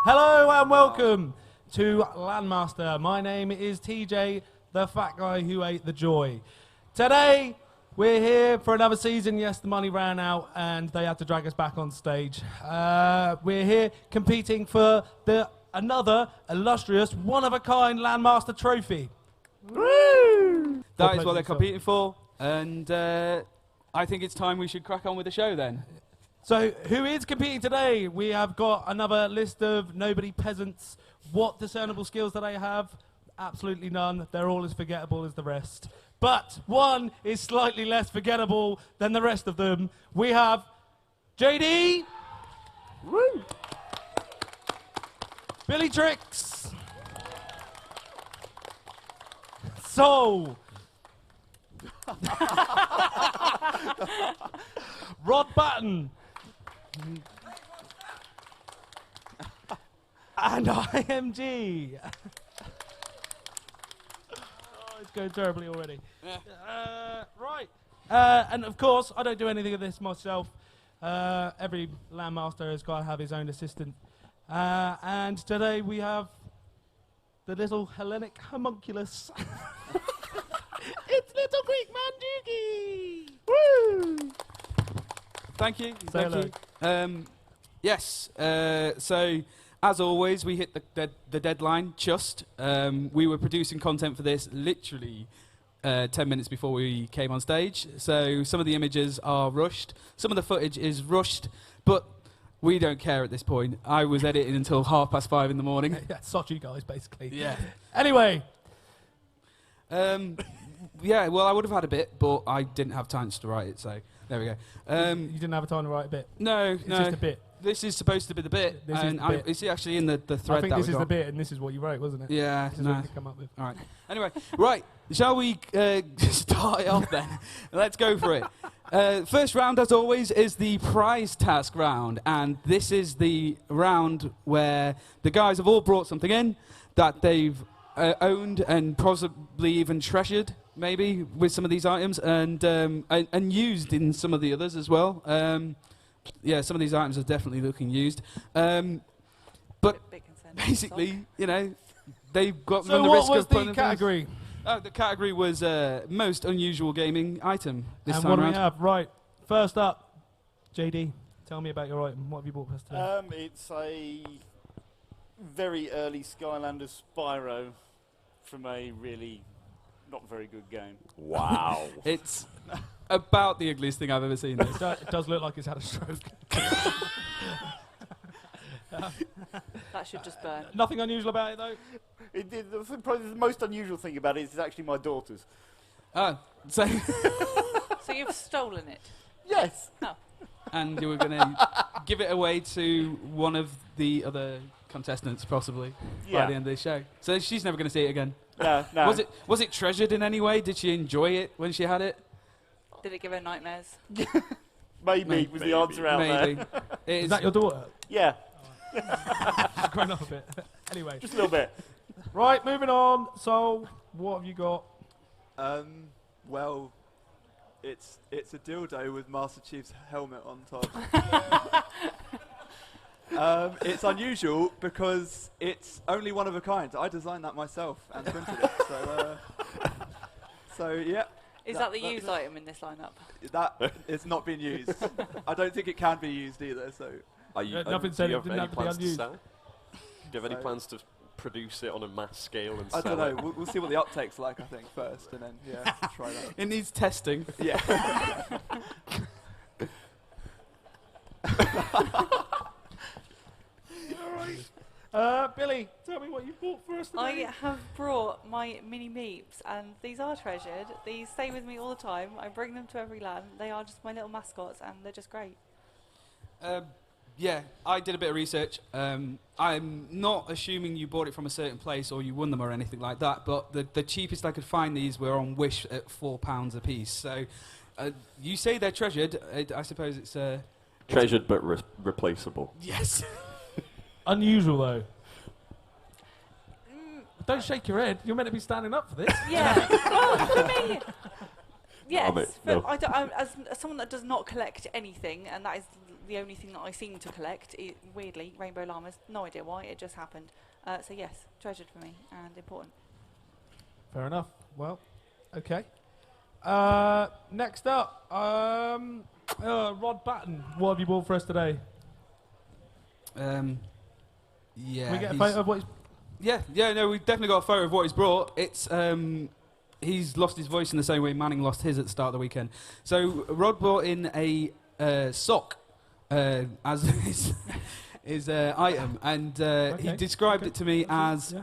Hello and welcome to LANMaster. My name is TJ, the fat guy who ate the joy. Today, we're here for another season. Yes, the money ran out and they had to drag us back on stage. We're here competing for another illustrious, one-of-a-kind LANMaster trophy. Woo! That is what they're competing for, and I think it's time we should crack on with the show then. So, who is competing today? We have got another list of nobody peasants. What discernible skills do they have? Absolutely none. They're all as forgettable as the rest. But one is slightly less forgettable than the rest of them. We have JD. Woo! Billietrix. Soull. Rod Baton. And IMG. It's going terribly already. Yeah. Right. And of course, I don't do anything of this myself. Every LANMaster has got to have his own assistant. And today we have the little Hellenic homunculus. It's little Greek man Dukey. Woo! Thank you. Say Thank you. Yes. So, as always, we hit the deadline just. We were producing content for this literally 10 minutes before we came on stage. So some of the images are rushed. Some of the footage is rushed, but we don't care at this point. I was editing until 5:30 in the morning. Yeah, sod you guys, basically. Yeah. Anyway. Yeah, well, I would have had a bit, but I didn't have time to write it, so there we go. You didn't have time to write a bit? No, It's no. just a bit. This is supposed to be the bit, This is and the bit. it's actually in the thread I think that this we is got. the bit, and this is what you wrote, wasn't it? Yeah, This is no. what you come up with. All right. Anyway, right. Shall we start it off then? Let's go for it. First round, as always, is the prize task round, and this is the round where the guys have all brought something in that they've owned and possibly even treasured, maybe with some of these items, and used in some of the others as well. Yeah, some of these items are definitely looking used. But basically, you know, they've got So run the what risk was of putting the things- category? The category was most unusual gaming item this And time what do around. we have? Right, first up, JD, tell me about your item. What have you bought for us today? It's a very early Skylanders Spyro from a really not very good game. Wow. It's about the ugliest thing I've ever seen. This. It does look like it's had a stroke. That should just burn. Nothing unusual about it, though? Probably the most unusual thing about it is it's actually my daughter's. Oh, so So you've stolen it? Yes! Oh. and you were going to give it away to one of the other contestants, possibly, by the end of the show. So she's never going to see it again. No, no. Was it treasured in any way? Did she enjoy it when she had it? Did it give her nightmares? Maybe was the answer out Maybe. there. Is that your daughter? Yeah, She's grown up a bit. Anyway. just a little bit. Right, moving on. So, what have you got? Well, it's a dildo with Master Chief's helmet on top. It's unusual because it's only one of a kind. I designed that myself and printed it. So yeah. Is that the used item in this lineup? That is not being used. I don't think it can be used either. So Are you, Nothing do said you it have didn't any have to be plans to unused. sell? Do you have any So- plans to produce it on a mass scale and I sell don't it? know. We'll see what the uptake's like. I think first, and then try that. It needs testing. Yeah. Billy, tell me what you bought for us today. I have brought my mini meeps, and these are treasured. These stay with me all the time. I bring them to every LAN. They are just my little mascots, and they're just great. Yeah, I did a bit of research. I'm not assuming you bought it from a certain place or you won them or anything like that, but the cheapest I could find these were on Wish at £4 a piece. So you say they're treasured. I suppose it's... Treasured but replaceable. Yes. Unusual, though. Don't shake your head. You're meant to be standing up for this. Yeah. Well, for me, yes. Oh, mate, But no. as someone that does not collect anything, and that is the only thing that I seem to collect. Weirdly, rainbow llamas. No idea why. It just happened. So yes, treasured for me and important. Fair enough. Well, okay. Next up, Rod Baton. What have you bought for us today? Yeah. Can we get a photo of what he's... Yeah, no, we've definitely got a photo of what he's brought. It's, he's lost his voice in the same way Manning lost his at the start of the weekend. So Rod brought in a sock as his item, and he described it to me as,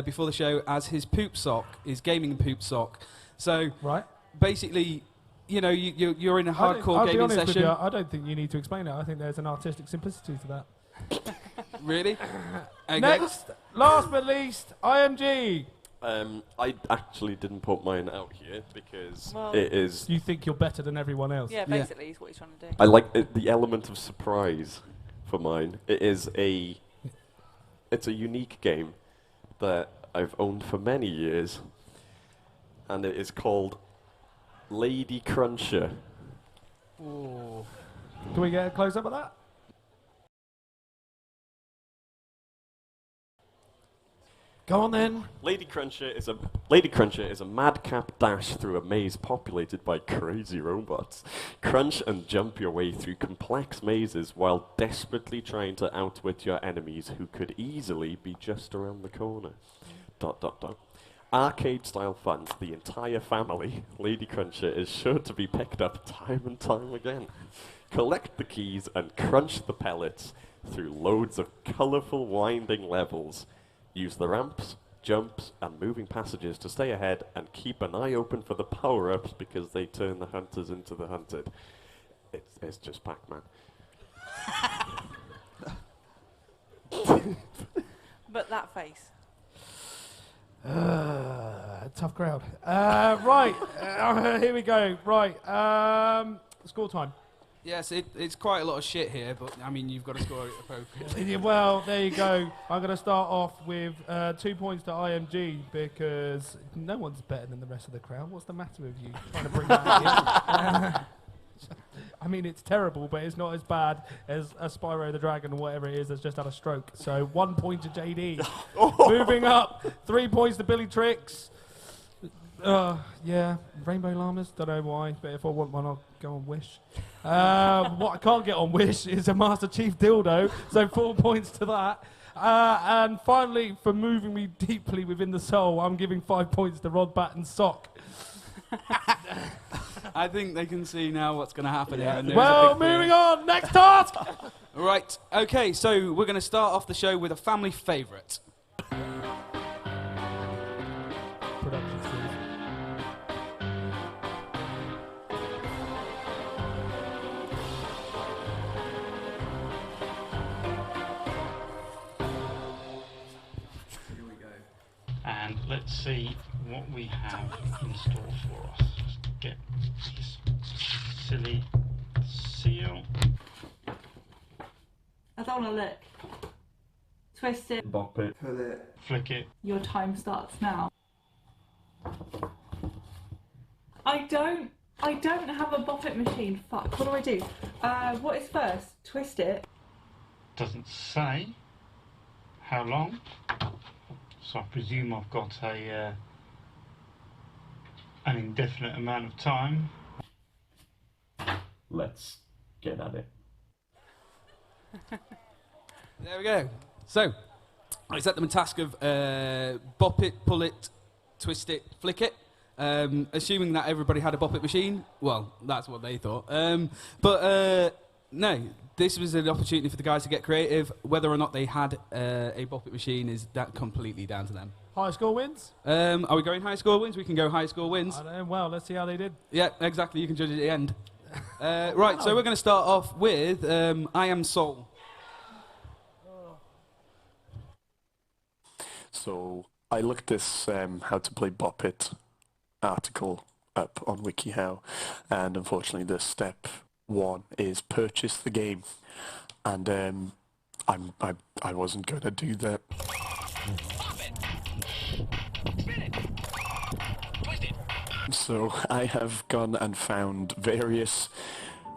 before the show, as his poop sock, his gaming poop sock. So basically, you know, you're in a hardcore gaming session. I don't think you need to explain it. I think there's an artistic simplicity to that. Really? Okay. Next, last but least, IMG. I actually didn't put mine out here because it is... You think you're better than everyone else. Yeah, basically is what he's trying to do. I like the element of surprise for mine. It's a unique game that I've owned for many years, and it is called Lady Cruncher. Ooh. Can we get a close-up of that? Go on then. Lady Cruncher is a madcap dash through a maze populated by crazy robots. Crunch and jump your way through complex mazes while desperately trying to outwit your enemies who could easily be just around the corner. ... Arcade-style fun for the entire family, Lady Cruncher is sure to be picked up time and time again. Collect the keys and crunch the pellets through loads of colourful winding levels. Use the ramps, jumps, and moving passages to stay ahead and keep an eye open for the power-ups because they turn the hunters into the hunted. It's just Pac-Man. But that face. Tough crowd. Right, here we go. Right, score time. Yes, it's quite a lot of shit here, but I mean, you've got to score it appropriately. Well, there you go. I'm going to start off with 2 points to IMG because no one's better than the rest of the crowd. What's the matter with you? Trying to bring that in. I mean, it's terrible, but it's not as bad as a Spyro the Dragon or whatever it is that's just had a stroke. So 1 point to JD. Moving up, 3 points to Billietrix. Yeah, Rainbow Llamas, don't know why, but if I want one, I'll go on Wish. What I can't get on Wish is a Master Chief dildo, so 4 points to that. And finally, for moving me deeply within the soul, I'm giving 5 points to Rod Baton's sock. I think they can see now what's going to happen here. And well, moving on, next task! Right, okay, so we're going to start off the show with a family favourite. Production skills. Here we go. And let's see what we have in store for us. Let's get this silly seal. I don't want to look. Twist it. Bop it. Pull it. Flick it. Your time starts now. I don't have a bop it machine. Fuck. What do? What is first? Twist it. Doesn't say how long. So I presume I've got an indefinite amount of time. Let's get at it. There we go. So, I set them a task of bop it, pull it, twist it, flick it. Assuming that everybody had a bop it machine. Well, that's what they thought. No, this was an opportunity for the guys to get creative. Whether or not they had a bop it machine is that completely down to them. High score wins? Are we going high score wins? We can go high score wins. I don't know. Well, let's see how they did. Yeah, exactly. You can judge at the end. Right, so we're going to start off with I Am Soull. So I looked this how to play Bop It article up on WikiHow, and unfortunately the step 1 is purchase the game, and I wasn't going to do that. So I have gone and found various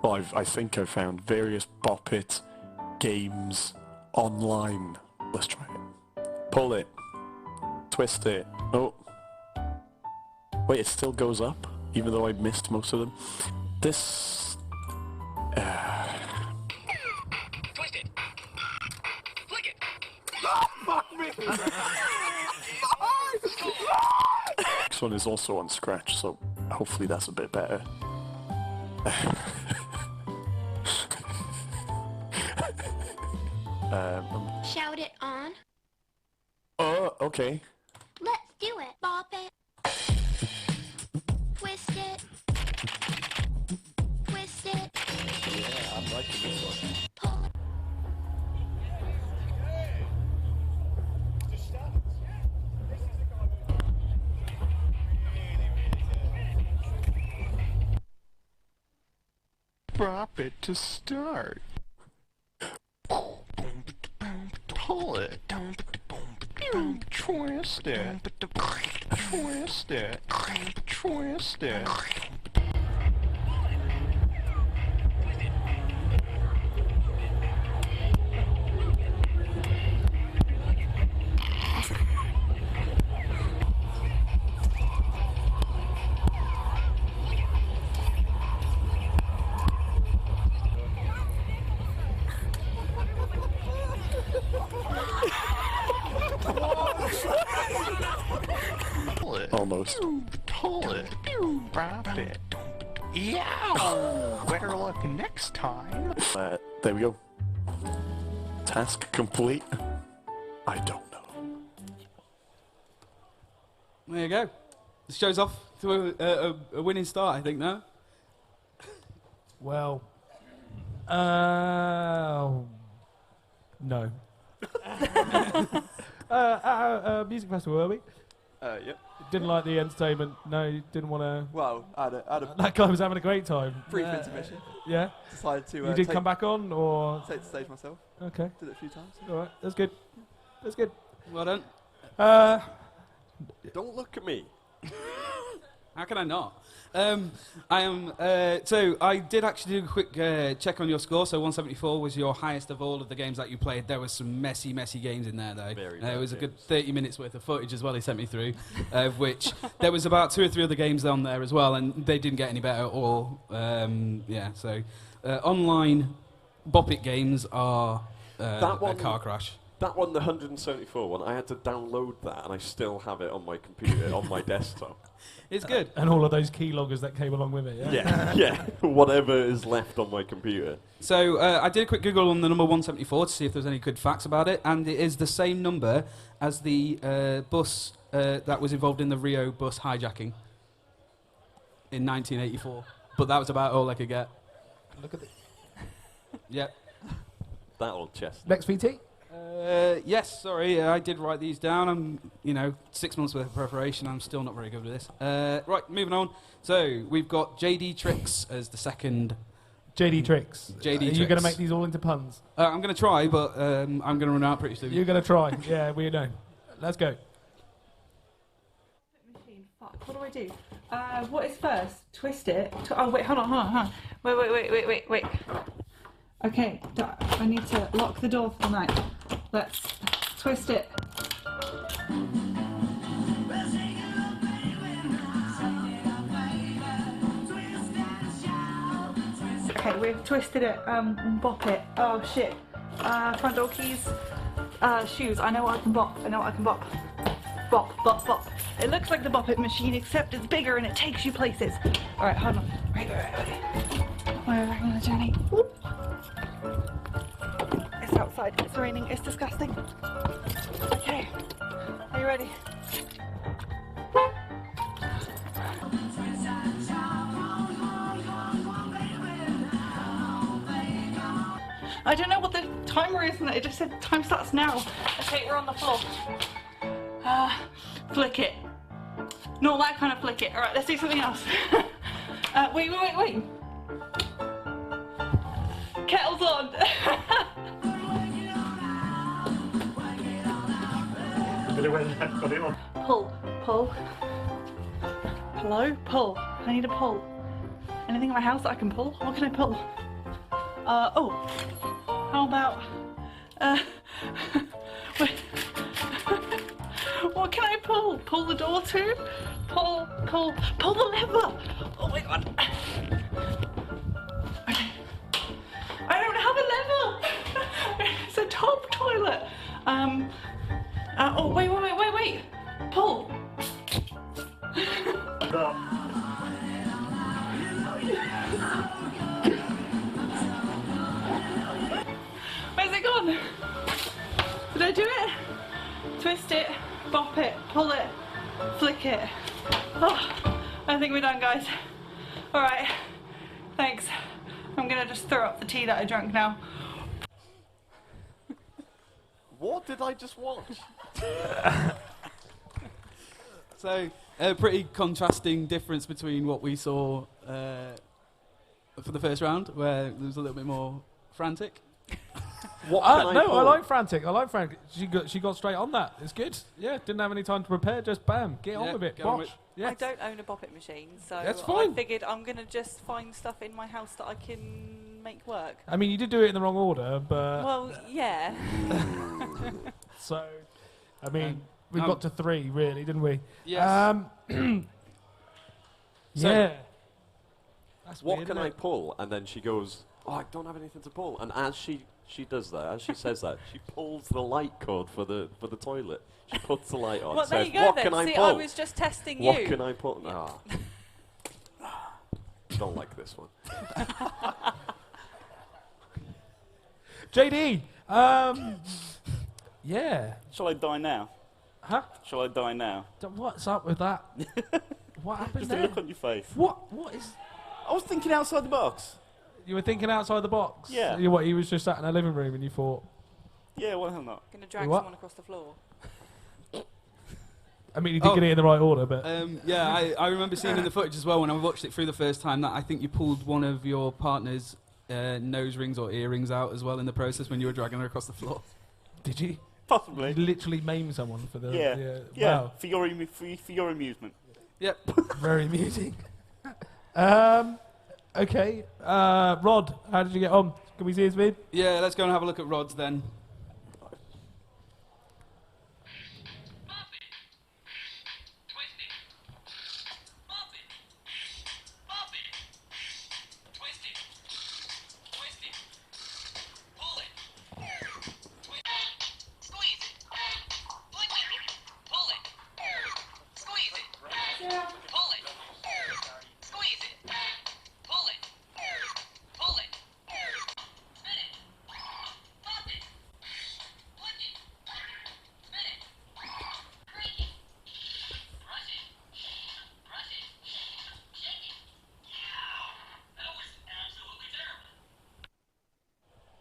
Well, I think I've found various Bop It games online. Let's try it. Pull it. Twist it. Oh. Wait, it still goes up, even though I missed most of them. This... Twist it. Flick it. Fuck me! This one is also on Scratch, so hopefully that's a bit better. Shout it on. Oh, okay. Let's do it. Bop it. Twist it. Twist it. Yeah, I'm liking this one. Pull it. Bop it to start. Pull it. Twist it. Twist it. Twist it. Almost. Pull it. Bop it. Yeah. Better luck next time. There we go. Task complete. I don't know. There you go. This shows off to a winning start, I think, no? Well, no. Music festival, were we? Yep. Didn't like the entertainment. No, you didn't want to. Well, I had a That guy was having a great time. brief intermission. Yeah. Decided to You did come back on, or? take the stage myself. Okay. Did it a few times. All right. That's good. That's good. Well done. Don't look at me. How can I not? I am. So I did actually do a quick check on your score. So 174 was your highest of all of the games that you played. There was some messy games in there, though. It was a good 30 minutes worth of footage as well. He sent me through, of which there was about 2 or 3 other games on there as well, and they didn't get any better at all. Yeah. So online Bop It games are a car crash. That one, the 174 one, I had to download that, and I still have it on my computer, on my desktop. It's good. And all of those keyloggers that came along with it, yeah? Yeah, yeah. Whatever is left on my computer. So I did a quick Google on the number 174 to see if there was any good facts about it, and it is the same number as the bus that was involved in the Rio bus hijacking in 1984. But that was about all I could get. Look at it. Yep. That old chest. Next VT? Yes, sorry, I did write these down. I'm, 6 months worth of preparation. I'm still not very good with this. Right, moving on. So we've got Trix as the second. Trix. JD Are you Trix. going to make these all into puns? I'm going to try, but I'm going to run out pretty soon. You're going to try. Yeah, we know. Let's go. Machine. Fuck. What do I do? What is first? Twist it. Oh wait, hold on. Wait. Okay, I need to lock the door for the night. Let's twist it. Okay, we've twisted it. Bop it. Oh shit. Front door keys. Shoes. I know what I can bop. Bop. It looks like the Bop It machine, except it's bigger and it takes you places. All right, hold on. Wait. We're on a journey. Whoop. It's outside, it's raining, it's disgusting. Okay, are you ready? I don't know what the timer is, and it just said time starts now. Okay, we're on the floor. Flick it. Not that kind of flick it. All right, let's do something else. Wait. Kettle's on. Pull. Hello? Pull. I need a pull. Anything in my house that I can pull? What can I pull? Oh, how about, wait. What can I pull? Pull the door too? Pull the lever! Oh my god. Okay. I don't have a lever! It's a top toilet. Oh, wait. Pull. Where's it gone? Did I do it? Twist it, bop it, pull it, flick it. Oh, I think we're done, guys. Alright, thanks. I'm gonna just throw up the tea that I drank now. What did I just watch? So, a pretty contrasting difference between what we saw for the first round, where there was a little bit more frantic. What can No, pull? I like frantic. She got straight on that. It's good. Yeah, didn't have any time to prepare. Just bam, get on with it. Watch. Yeah. I don't own a Bop It machine, so That's fine. I figured I'm going to just find stuff in my house that I can make work. I mean, you did do it in the wrong order, but Well, yeah. so I mean, we got to 3, really, didn't we? Yes. Yeah. That's What weird, can isn't I it? pull? And then she goes, oh, I don't have anything to pull. And as she does that, as she says that, she pulls the light cord for the toilet. She puts the light on. Well, there says, you go what then. can I See, pull? I was just testing What you. can I pull? Ah. Don't like this one. JD. Yeah. Shall I die now? Huh? Shall I die now? What's up with that? What happened Just there? a look on your face. What is? I was thinking outside the box. You were thinking outside the box. Yeah. You what? You was just sat in a living room and you thought. Yeah, why the hell not? Going to drag What? someone across the floor. I mean, you did get it in the right order, but. Yeah, I remember seeing in the footage as well when I watched it through the first time that I think you pulled one of your partner's nose rings or earrings out as well in the process when you were dragging her across the floor. Did you? Possibly. You literally maim someone for the. Yeah. Wow. For your amusement. Yep. Very amusing. Okay. Rod, how did you get on? Can we see his vid? Yeah, let's go and have a look at Rod's then.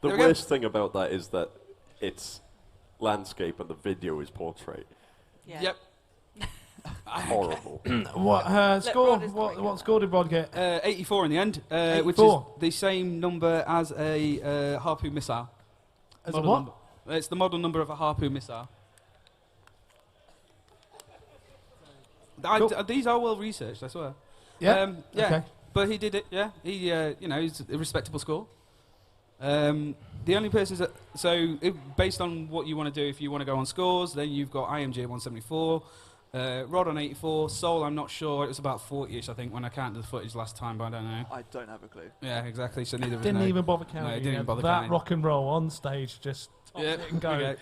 The There we go. worst thing about that is that it's landscape and the video is portrait. Yeah. Yep. Horrible. What score? Rod is What score did Rod get? 84 in the end, which is 84. the same number as a harpoon missile. As a Model what? number. It's the model number of a harpoon missile. Cool. These are well researched, I swear. Yeah. Yeah. Okay. But he did it. Yeah. He, you know, it's a respectable score. The only persons that based on what you want to do, if you want to go on scores, then you've got IMG at 174, Rod on 84, Soull I'm not sure, it was about 40ish I think when I counted the footage last time, but I don't know. I don't have a clue. Yeah, exactly. So neither of us Didn't know. even bother counting. No, didn't even bother that counting. rock and roll on stage, just top Yeah, it and go.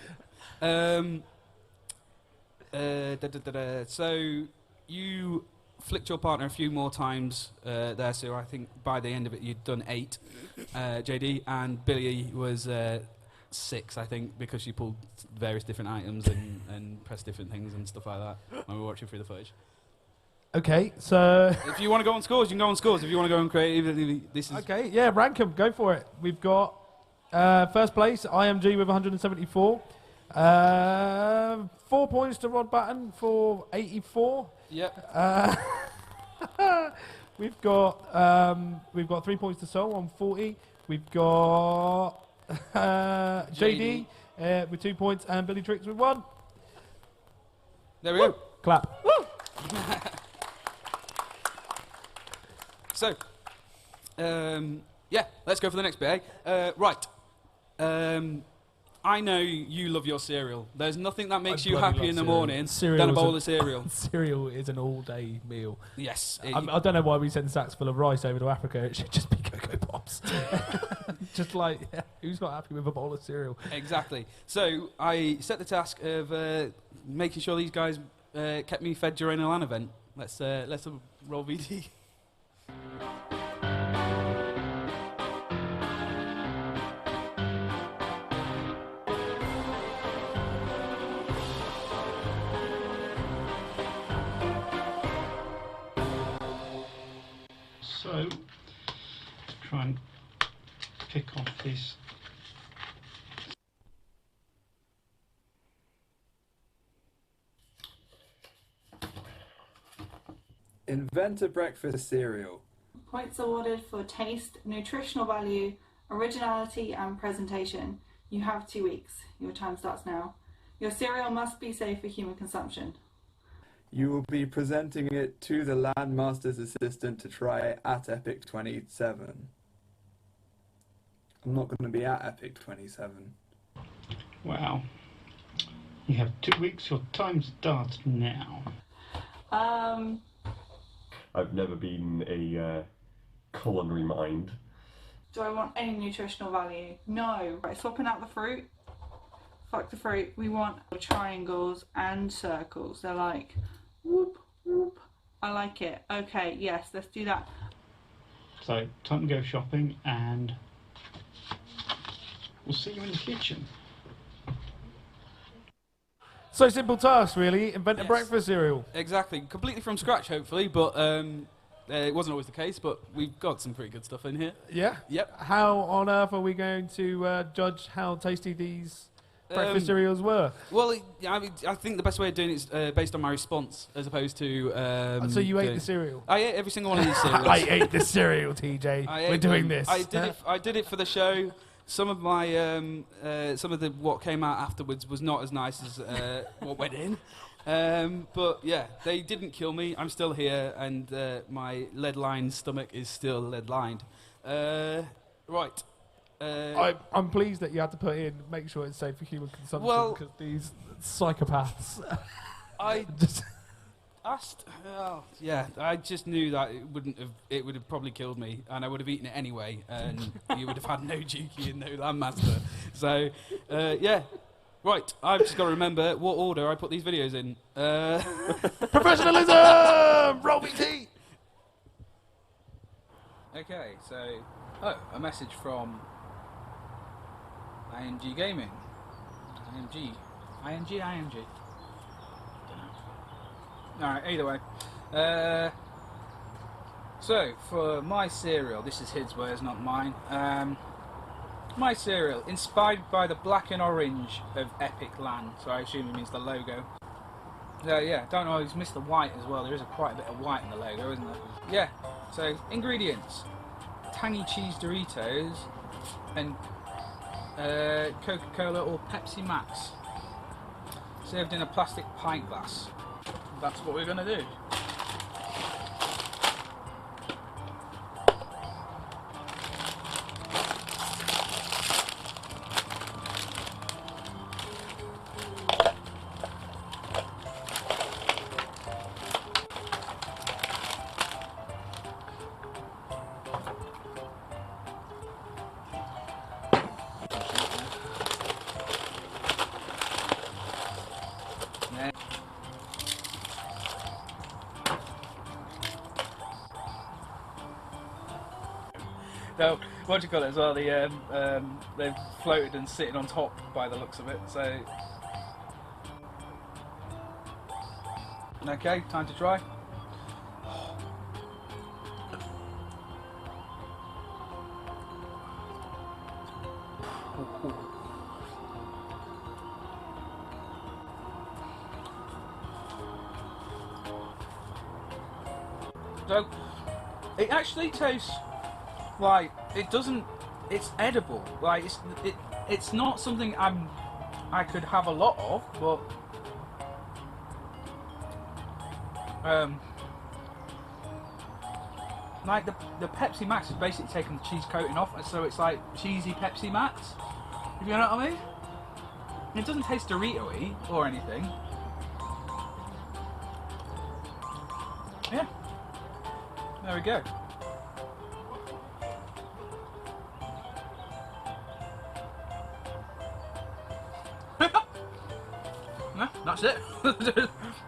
Okay. So you flicked your partner a few more times there, so I think by the end of it you'd done 8, JD, and Billy was 6, I think, because she pulled various different items and pressed different things and stuff like that when we were watching through the footage. Okay, so. If you want to go on scores, you can go on scores. If you want to go on creative, this is... Okay, yeah, rank 'em, go for it. We've got first place, IMG with 174. 4 points to Rod Baton for 84. Yep. We've got 3 points to Soull on 40. We've got JD with 2 points and Billietrix with 1. There we go. Clap. So, Yeah, let's go for the next bit, eh? Right. I know you love your cereal. There's nothing that makes you happy in the morning than a bowl of cereal. Cereal is an all-day meal. Yes. I don't know why we send sacks full of rice over to Africa. It should just be Cocoa Pops. Just like, who's not happy with a bowl of cereal? Exactly. So I set the task of making sure these guys kept me fed during a LAN event. Let's roll VD. So, try and pick off this. Invent a breakfast cereal. Points awarded for taste, nutritional value, originality and presentation. You have 2 weeks. Your time starts now. Your cereal must be safe for human consumption. You will be presenting it to the LANMaster's assistant to try at Epic 27. I'm not going to be at Epic 27. Wow. You have 2 weeks. Your time starts now. I've never been a culinary mind. Do I want any nutritional value? No. Right, swapping out the fruit. Fuck the fruit. We want triangles and circles. They're like, whoop, whoop. I like it. Okay, yes, let's do that. So, time to go shopping, and we'll see you in the kitchen. So simple task, really. Invent a breakfast cereal. Exactly. Completely from scratch, hopefully, but it wasn't always the case, but we've got some pretty good stuff in here. Yeah? Yep. How on earth are we going to judge how tasty these breakfast cereals were? Well, I think the best way of doing it is based on my response, as opposed to... so you ate the cereal? I ate every single one of these cereals. I ate the cereal, TJ. We're doing this. I did it for the show. Some of my what came out afterwards was not as nice as what went in, but yeah, they didn't kill me. I'm still here, and my lead-lined stomach is still lead-lined. Right. I'm pleased that you had to put in make sure it's safe for human consumption, because these psychopaths. I just asked. Oh, yeah, I just knew that it would have probably killed me, and I would have eaten it anyway, and you would have had no Dukey and no LANMaster. So, yeah. Right, I've just got to remember what order I put these videos in. Professionalism! Roll VT! Okay, so... Oh, a message from... IMG Gaming. IMG. Alright, either way. So, for my cereal, this is his words, not mine. My cereal, inspired by the black and orange of Epic Lan, so I assume it means the logo. Yeah, don't know, he's missed the white as well. There is quite a bit of white in the logo, isn't there? Yeah, so, ingredients. Tangy cheese Doritos and Coca-Cola or Pepsi Max. Served in a plastic pint glass. That's what we're going to do. No, what do you call it as well? They've floated and sitting on top by the looks of it. So, okay, time to try. So, it actually tastes like it doesn't. It's edible. Like it's not something I could have a lot of, but like the Pepsi Max is basically taking the cheese coating off, so it's like cheesy Pepsi Max. If you know what I mean? It doesn't taste Dorito-y or anything. Yeah. There we go. No, that's it.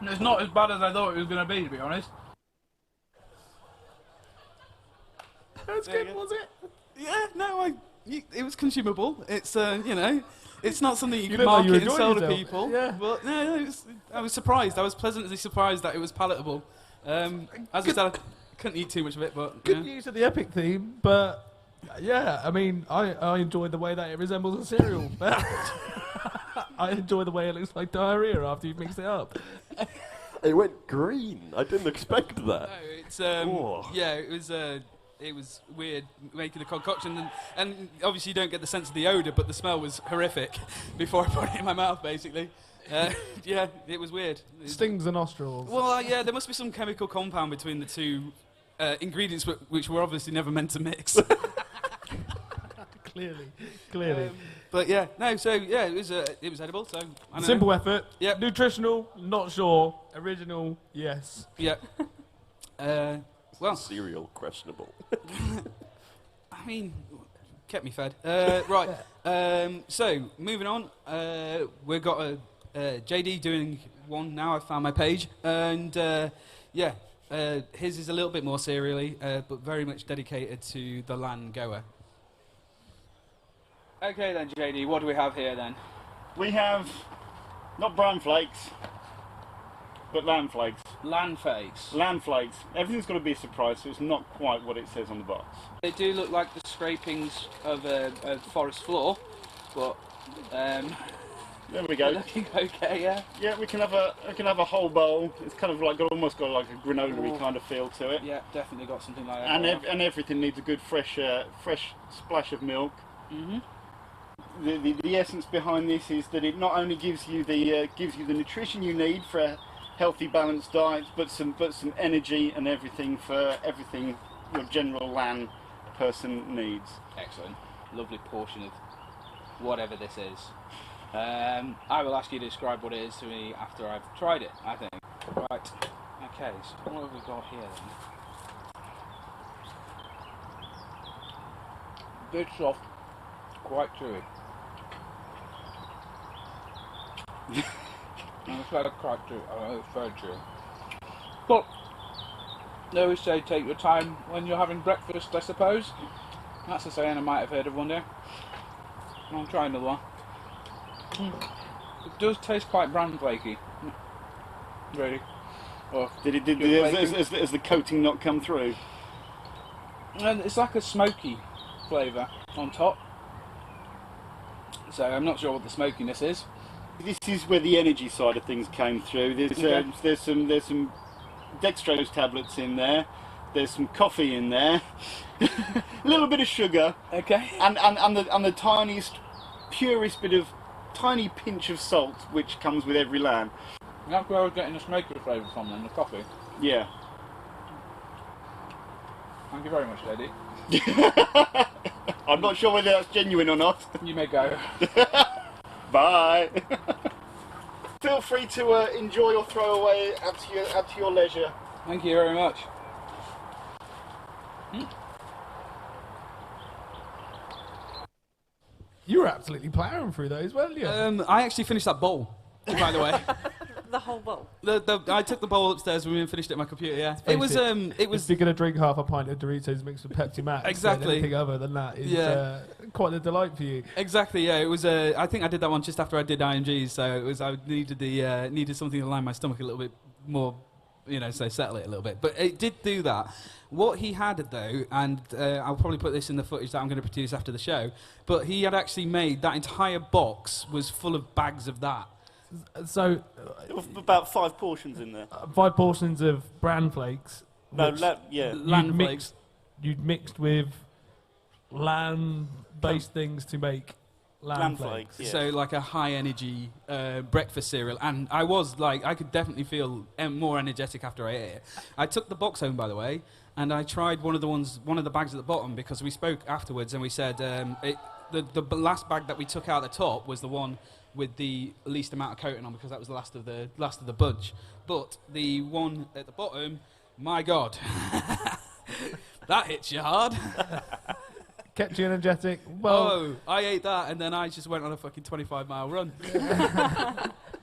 It's not as bad as I thought it was going to be honest. That's good, was it? Yeah, no, it was consumable. It's, you know, it's not something you can look like you market and enjoyed sell to yourself. people. Yeah. But no, I was surprised. I was pleasantly surprised that it was palatable. As I said, I couldn't eat too much of it, but Good use of the Epic theme, but yeah, I mean, I enjoyed the way that it resembles a cereal. I enjoy the way it looks like diarrhea after you've mixed it up. It went green. I didn't expect that. No, it's yeah, it was weird making the concoction, and obviously you don't get the sense of the odour, but the smell was horrific before I put it in my mouth, basically. Yeah, it was weird. Stings the nostrils. Well, yeah, there must be some chemical compound between the two ingredients, which were obviously never meant to mix. Clearly. But yeah, no, so yeah, it was edible. So I don't Simple know. effort. Yeah. Nutritional, not sure. Original, yes. Yeah. Well, Cereal questionable. I mean, kept me fed. Right. So moving on, we've got a JD doing one now. I found my page, and yeah, his is a little bit more serially, but very much dedicated to the LAN goer. Okay then, JD, what do we have here then? We have not bran flakes, but LAN flakes. LAN flakes. LAN flakes. Everything's got to be a surprise, so it's not quite what it says on the box. They do look like the scrapings of a forest floor, but there we go. looking okay, yeah. Yeah, we can have a whole bowl. It's kind of like almost got like a granola-y kind of feel to it. Yeah, definitely got something like that. And everything needs a good fresh splash of milk. Mhm. The essence behind this is that it not only gives you the nutrition you need for a healthy, balanced diet, but some energy and everything your general LAN person needs. Excellent, lovely portion of whatever this is. I will ask you to describe what it is to me after I've tried it. I think. Right. Okay. So what have we got here then? Bit soft, quite chewy. It's like a quite chewy. It's very chewy. But they always say take your time when you're having breakfast, I suppose. That's a saying I might have heard of one day. I'll try another one. It does taste quite bran flaky. Really. Or Has the coating not come through? and it's like a smoky flavour on top. So I'm not sure what the smokiness is. This is where the energy side of things came through. There's some dextrose tablets in there. There's some coffee in there. A little bit of sugar. Okay. And the tiniest, purest bit of tiny pinch of salt, which comes with every LAN. That's where I was getting the smoky flavour from then, the coffee. Yeah. Thank you very much, lady. I'm not sure whether that's genuine or not. You may go. Bye. Feel free to enjoy or throw away at your leisure. Thank you very much. You were absolutely powering through those, weren't you? I actually finished that bowl, by the way. The whole bowl. I took the bowl upstairs when we finished it at my computer. Yeah, it was. If you're going to drink half a pint of Doritos mixed with Pepsi Max, Exactly. then anything other than that is quite a delight for you. Exactly. Yeah, it was. I think I did that one just after I did IMGs, so it was. I needed something to line my stomach a little bit more, so settle it a little bit. But it did do that. What he had though, and I'll probably put this in the footage that I'm going to produce after the show. But he had actually made that entire box was full of bags of that. So, about 5 portions in there. 5 portions of bran flakes. No, which LAN flakes. You'd mixed with LAN-based things to make lamb flakes. yeah. So like a high energy breakfast cereal, and I was like, I could definitely feel more energetic after I ate it. I took the box home, by the way, and I tried one of the bags at the bottom, because we spoke afterwards and we said the last bag that we took out the top was the one with the least amount of coating on, because that was the last of the bunch. But the one at the bottom, my God, that hits you hard. Kept you energetic. Well, I ate that, and then I just went on a fucking 25-mile run.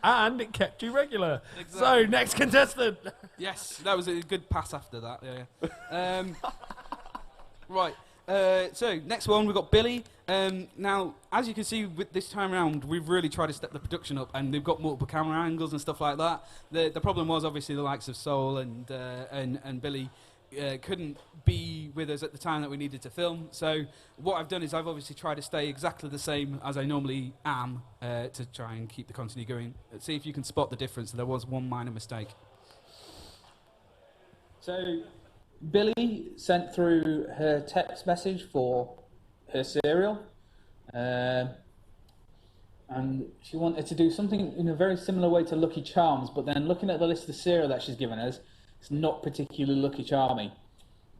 and it kept you regular. Exactly. So, next contestant. Yes, that was a good pass after that. Yeah. Right. So next one, we've got Billy. Now, as you can see, with this time around, we've really tried to step the production up, and they've got multiple camera angles and stuff like that. The problem was obviously the likes of Soull and Billy couldn't be with us at the time that we needed to film. So what I've done is I've obviously tried to stay exactly the same as I normally am to try and keep the continuity going. Let's see if you can spot the difference. There was one minor mistake. So Billy sent through her text message for her cereal, and she wanted to do something in a very similar way to Lucky Charms, but then looking at the list of cereal that she's given us, it's not particularly Lucky Charmy.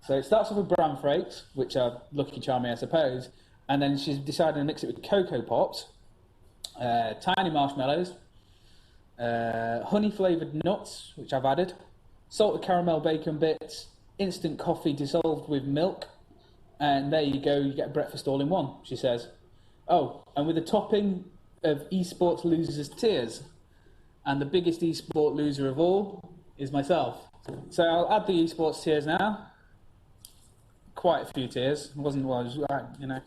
So it starts off with bran flakes, which are Lucky Charmy, I suppose, and then she's decided to mix it with Cocoa Pops, tiny marshmallows, honey flavoured nuts, which I've added, salted caramel bacon bits, instant coffee dissolved with milk, and there you go, you get breakfast all in one, she says. Oh, and with a topping of esports losers' tears, and the biggest esport loser of all is myself. So I'll add the esports tiers now. Quite a few tiers. It wasn't what I was, you know,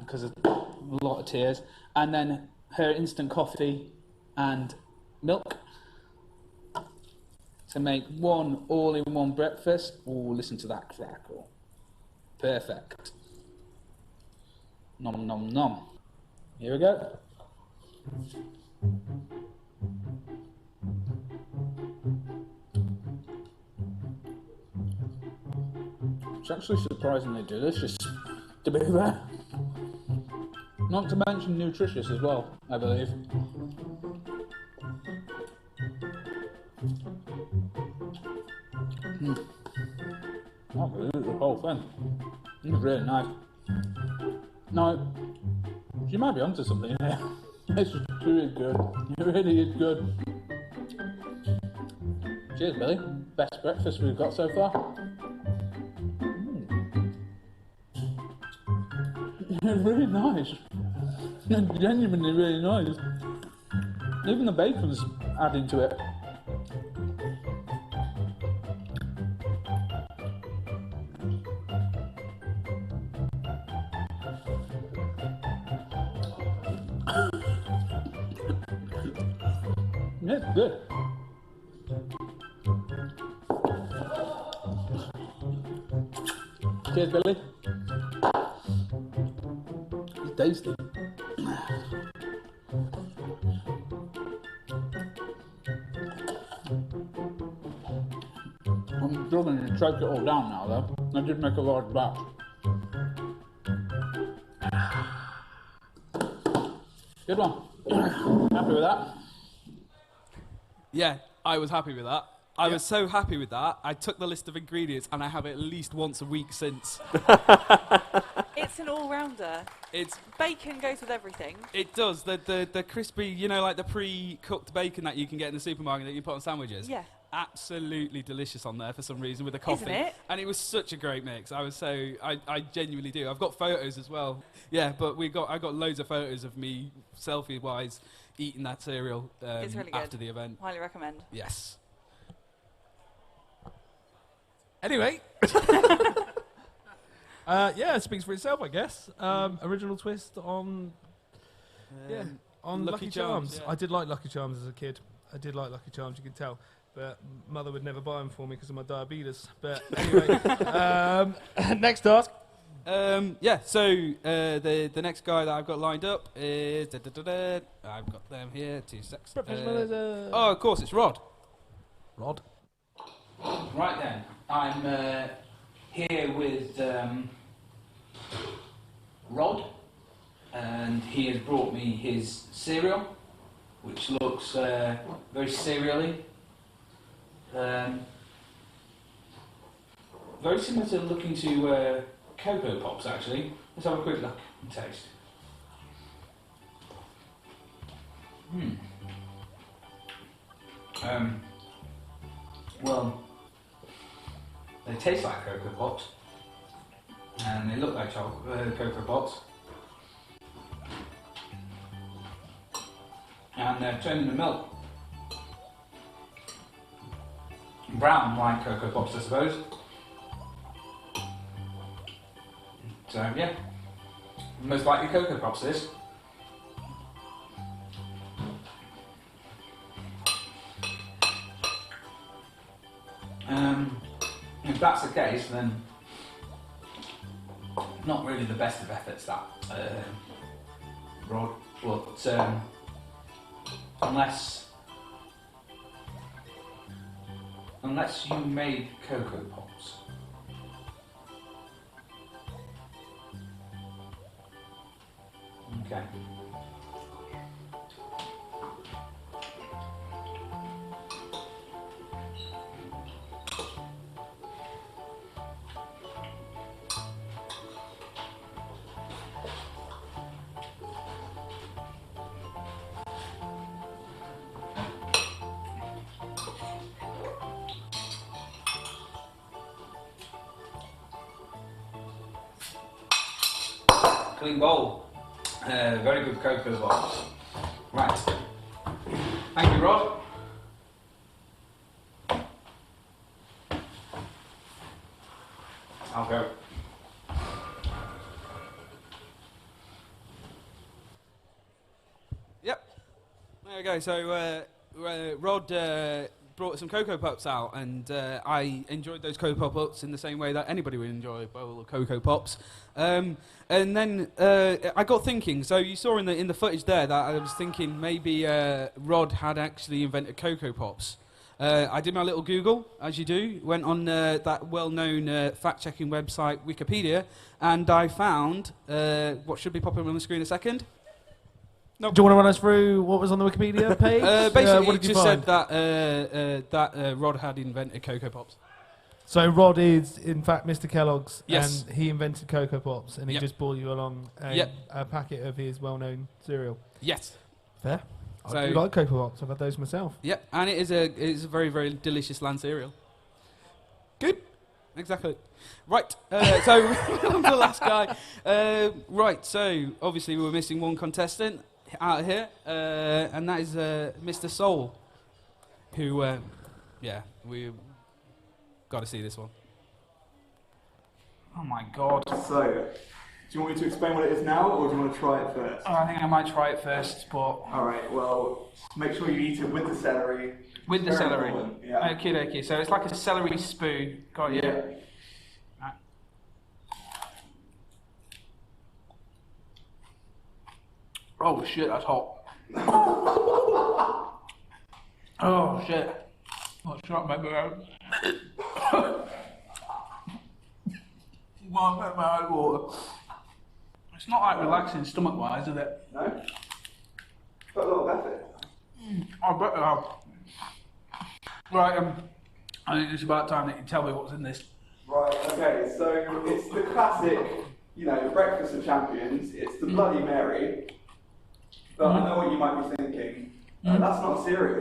because of a lot of tiers. And then her instant coffee and milk to make one all-in-one breakfast. Oh, listen to that crackle. Perfect. Nom nom nom. Here we go. It's actually surprisingly delicious, to be fair. Not to mention nutritious as well, I believe. I believe the whole thing. It's really nice. No, she might be onto something here. It's really good. It really is good. Cheers, Billy. Best breakfast we've got so far. It's really nice. It's genuinely really nice. Even the bacon's adding to it. It's good. Cheers, Billy. It's tasty. I'm struggling to choke it all down now, though. I did make a large batch. Good one. Happy with that? Yeah, I was happy with that. I was so happy with that. I took the list of ingredients and I have it at least once a week since. It's an all-rounder. It's Bacon goes with everything. It does. The crispy, you know, like the pre-cooked bacon that you can get in the supermarket that you put on sandwiches. Yeah. Absolutely delicious on there for some reason with the coffee. Isn't it? And it was such a great mix. I genuinely do. I've got photos as well. Yeah, but I got loads of photos of me selfie-wise eating that cereal It's really good. after the event. Highly recommend. Yes. Anyway. Yeah, it speaks for itself, I guess. Original twist on Lucky Charms. Yeah. I did like Lucky Charms as a kid. I did like Lucky Charms, you can tell. But mother would never buy them for me because of my diabetes. But anyway, next task. Yeah, so the next guy that I've got lined up is... I've got them here, 2 secs. Oh, of course, it's Rod. Rod? Right then, I'm here with Rod. and he has brought me his cereal, which looks very cereally. Very similar to looking to Cocoa Pops, actually. Let's have a quick look and taste. Well, they taste like Cocoa Pops, and they look like Cocoa Pops, and they're turned into milk. Brown like Cocoa Pops, I suppose. So yeah, most likely Cocoa Pops this. If that's the case, then not really the best of efforts that Rod, but unless you made Cocoa Pops. Okay. Clean bowl. Very good Cocoa Pops. Right. Thank you, Rod. I'll go. Yep. There we go. So Rod brought some Cocoa Pops out, and I enjoyed those Cocoa Pops in the same way that anybody would enjoy a bowl of Cocoa Pops. And then I got thinking. So you saw in the footage there that I was thinking maybe Rod had actually invented Cocoa Pops. I did my little Google, as you do, went on that well-known fact-checking website, Wikipedia, and I found what should be popping on the screen in a second. Nope. Do you want to run us through what was on the Wikipedia page? Basically, what it did you just find? said that Rod had invented Cocoa Pops. So Rod is, in fact, Mr. Kellogg's, Yes. and he invented Cocoa Pops, and he Yep. just brought you along a packet of his well-known cereal. Yes. Fair. So- I do like Cocoa Pops. I've had those myself. Yep, and it is a very, very delicious Lan cereal. Good. Exactly. Right, so on to the last guy. Right, so obviously we were missing one contestant out of here, and that is Mr. Soull, who, we got to see this one. Oh my god. So, do you want me to explain what it is now, or do you want to try it first? I think I might try it first, but... Alright, well, make sure you eat it with the celery. With the Very celery. important, yeah. Okay, okay. So it's like a celery spoon. Got you. Yeah. Right. Oh shit, that's hot. Oh shit. Oh, shut my mouth. My water. It's not like relaxing stomach wise, is it? No? Got a lot of effort. I bet you have. Right, I think it's about time that you tell me what's in this. Right, okay, so it's the classic, breakfast of champions. It's the Bloody Mary. But I know what you might be thinking. That's not cereal.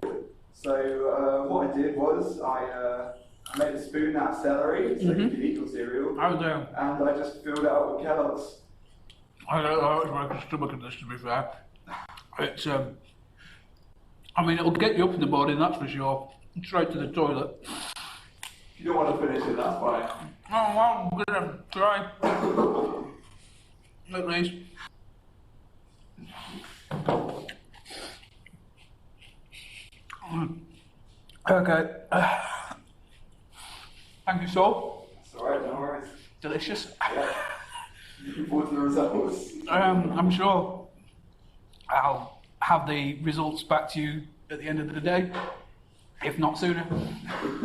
So what I did was I made a spoon out of celery, so you can eat your cereal. How do? And I just filled it out with Kellogg's. I don't know how to make a stomach of this, to be fair. It's, it'll get you up in the morning, that's for sure. Straight to the toilet. If you don't want to finish it, that's fine. Oh, well, I'm gonna try. At least. Okay. Thank you, Soull. It's alright, no worries. Delicious. Yeah. Looking forward to the results. I'm sure I'll have the results back to you at the end of the day, if not sooner.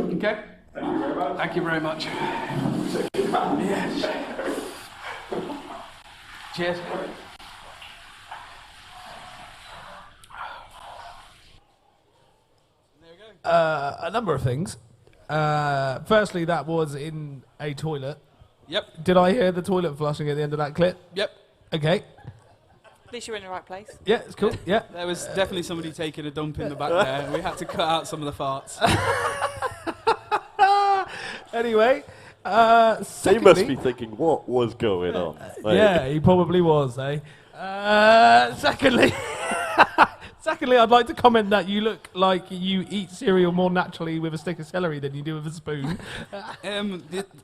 Okay? Thank you very much. Thank you very much. Yes. Cheers. A number of things. Firstly, that was in a toilet. Yep. Did I hear the toilet flushing at the end of that clip? Yep. Okay. At least you're in the right place. Yeah, it's cool. Yeah. There was definitely somebody taking a dump in the back there. We had to cut out some of the farts. Anyway, They secondly, must be thinking, what was going on? Like, yeah, he probably was, eh? Secondly, I'd like to comment that you look like you eat cereal more naturally with a stick of celery than you do with a spoon.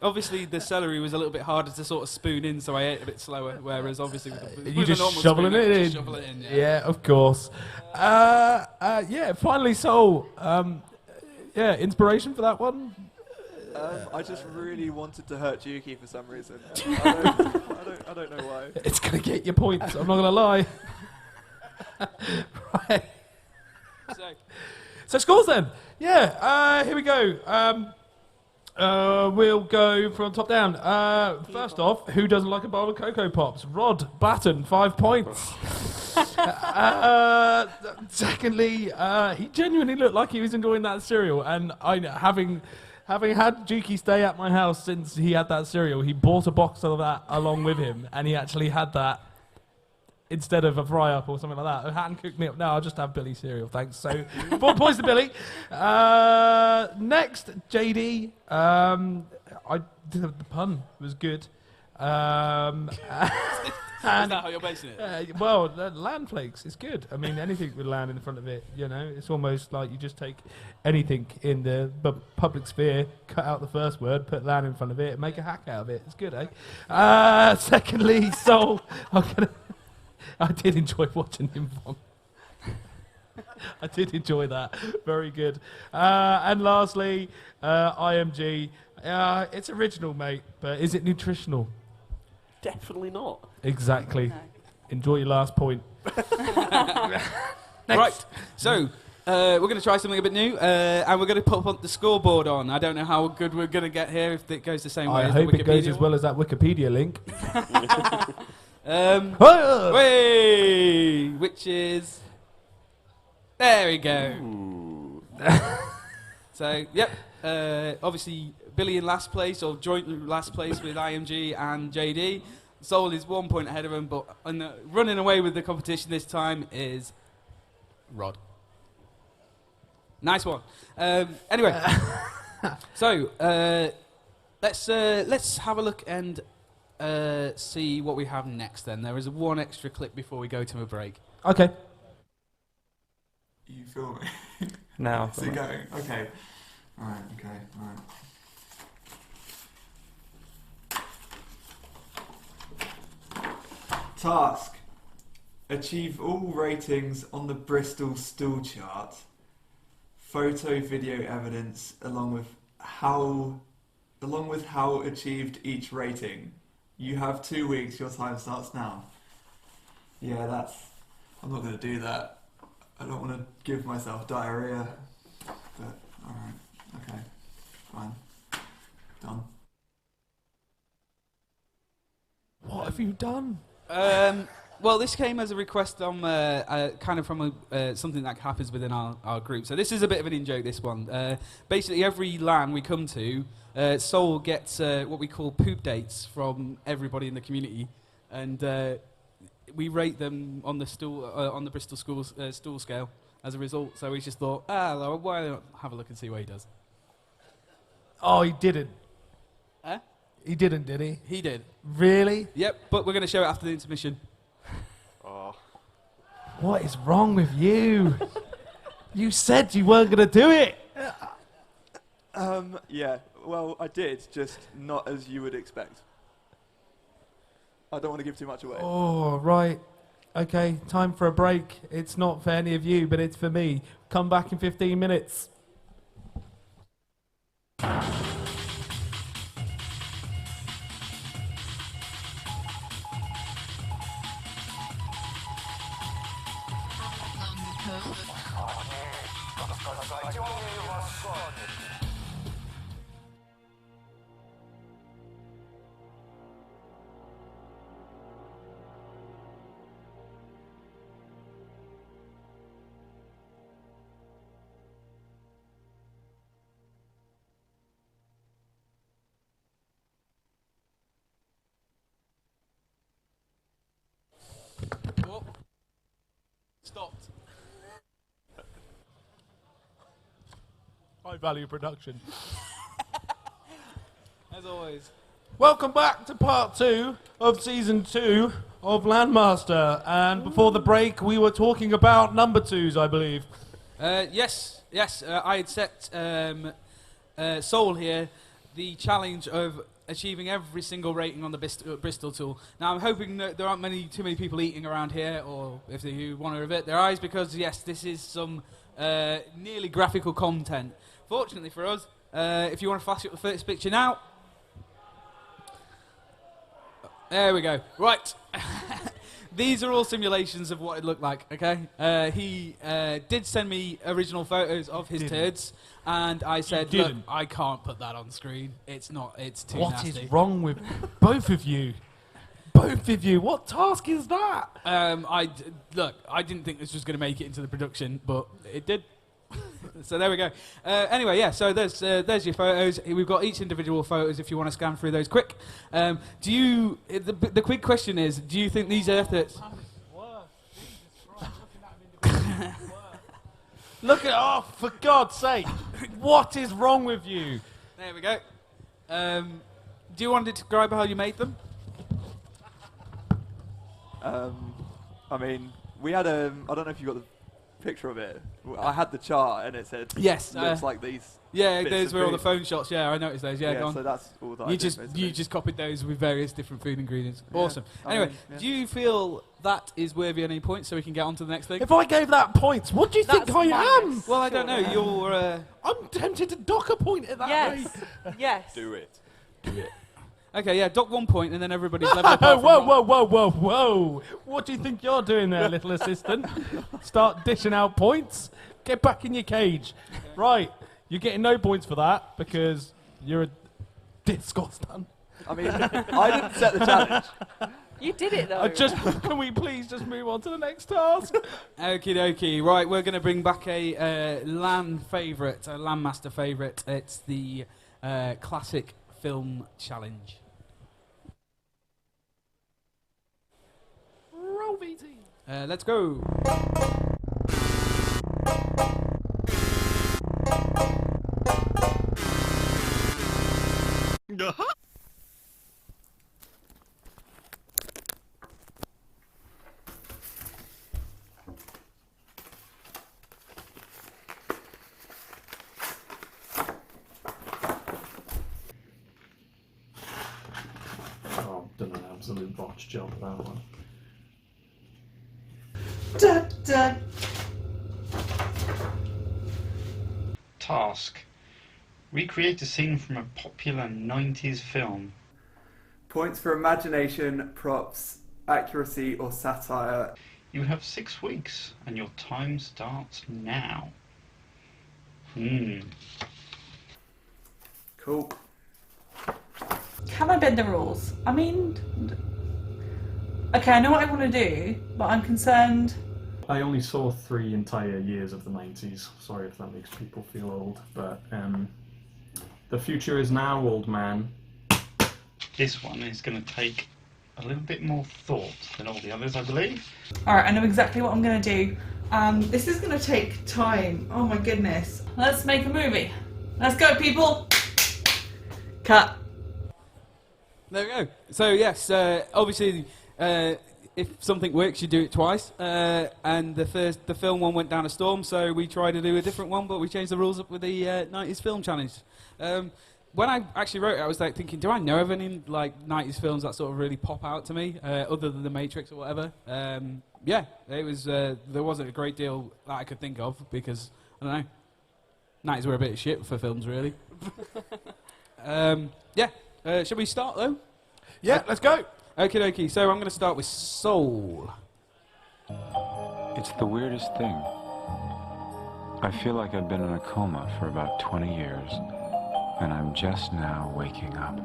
Obviously, the celery was a little bit harder to sort of spoon in, so I ate a bit slower. Whereas, obviously, with You a just normal shoveling spoon, I it could in. just shovel it in. Yeah, of course. Yeah, finally, Soull. Yeah, inspiration for that one? I just really wanted to hurt Dukey for some reason. I don't know why. It's going to get your points, I'm not going to lie. Right. So scores then. Yeah, here we go. We'll go from top down. First off, who doesn't like a bowl of Cocoa Pops? Rod Baton, 5 points. Secondly, he genuinely looked like he was enjoying that cereal, and having had Dukey stay at my house since he had that cereal, he bought a box of that along with him, and he actually had that instead of a fry-up or something like that. A hand cooked me up. No, I'll just have Billy cereal, thanks. So 4 points to Billy. Next, JD. I did the pun was good. Is that how you're basing it? Well, Lan flakes is good. I mean, anything with Lan in front of it, you know, it's almost like you just take anything in the public sphere, cut out the first word, put Lan in front of it, and make a hack out of it. It's good, eh? Secondly, Soull. I did enjoy watching him vomit. I did enjoy that. Very good. And lastly, IMG. It's original, mate, but is it nutritional? Definitely not. Exactly. No. Enjoy your last point. Right. So, we're going to try something a bit new, and we're going to put up the scoreboard on. I don't know how good we're going to get here if it goes the same way I as the hope it goes Wikipedia as well as that Wikipedia link. Way, which is there we go. So, yep. Obviously, Billy in last place, or joint last place with IMG and JD. Soull is 1 point ahead of him, but running away with the competition this time is Rod. Nice one. Anyway, so let's have a look and see what we have next. Then there is one extra clip before we go to a break. Okay. You feel me? Now. So going. Okay. Alright, okay, alright. Task. Achieve all ratings on the Bristol stool chart. Photo, video evidence along with how achieved each rating. You have 2 weeks, your time starts now. Yeah, I'm not going to do that. I don't want to give myself diarrhea. But, alright, okay, fine. Done. What have you done? Well, this came as a request on kind of from something that happens within our group. So this is a bit of an in-joke, this one. Basically, every LAN we come to, Soull gets what we call poop dates from everybody in the community, and we rate them on the stool on the Bristol stool scale as a result. So we just thought, why not have a look and see what he does? Oh, he didn't. Huh? He didn't, did he? He did. Really? Yep, but we're going to show it after the intermission. Oh. What is wrong with you? You said you weren't going to do it. Yeah, well, I did, just not as you would expect. I don't want to give too much away. Oh, right. Okay, time for a break. It's not for any of you, but it's for me. Come back in 15 minutes. high value production. As always. Welcome back to part 2 of season 2 of LANMaster. And before the break, we were talking about number 2s, I believe. Yes. I had set Soull here the challenge of achieving every single rating on the Bristol tool. Now, I'm hoping that there aren't too many people eating around here, or if they do, want to avert their eyes, because, yes, this is some nearly graphical content. Fortunately for us, if you want to flash up the first picture now. There we go. Right. These are all simulations of what it looked like, okay? He did send me original photos of his turds, and I said, look, I can't put that on screen. It's too nasty. What is wrong with both of you? Both of you, what task is that? Look, I didn't think this was going to make it into the production, but it did. So there we go. Anyway, yeah, so there's your photos. We've got each individual photos if you want to scan through those quick. The quick question is, do you think these Earthers... Look at, oh, for God's sake, what is wrong with you? There we go. Do you want to describe how you made them? I mean, we had I don't know if you got the picture of it. I had the chart and it said, yes, looks like these. Yeah, those were all the phone shots. Yeah, I noticed those. Yeah, go on. So that's all that you just copied those with various different food ingredients. Yeah. Awesome. Anyway, do you feel that is worthy of any points so we can get on to the next thing? If I gave that points, what do you think I am? Well, I don't know. You're. I'm tempted to dock a point at that rate. Yes. Do it. Okay, yeah, dock 1 point and then everybody's level up. Whoa. What do you think you're doing there, little assistant? Start dishing out points? Get back in your cage. Right, you're getting no points for that because you're a disgusting. I mean, I didn't set the challenge. You did it though. Can we please just move on to the next task? Okie dokie. Right, we're going to bring back a LAN favourite, a LANMaster favourite. It's the classic film challenge. Roll VT. Let's go. Oh, done an absolute botch job of that one. Task. Recreate a scene from a popular 90s film. Points for imagination, props, accuracy or satire. You have 6 weeks and your time starts now. Cool. Can I bend the rules? I mean, okay, I know what I want to do, but I'm concerned. I only saw 3 entire years of the 90s. Sorry if that makes people feel old, but the future is now, old man. This one is going to take a little bit more thought than all the others, I believe. Alright, I know exactly what I'm going to do. This is going to take time. Oh my goodness. Let's make a movie. Let's go, people! Cut. There we go. So, yes, obviously, if something works, you do it twice. And the film one went down a storm, so we tried to do a different one, but we changed the rules up with the 90s film challenge. When I actually wrote it, I was like thinking, do I know of any like 90s films that sort of really pop out to me, other than The Matrix or whatever? Yeah, it was. There wasn't a great deal that I could think of because I don't know. 90s were a bit of shit for films, really. Yeah. Shall we start though? Yeah, let's go. Okie dokie. So I'm going to start with Soull. It's the weirdest thing. I feel like I've been in a coma for about 20 years, and I'm just now waking up.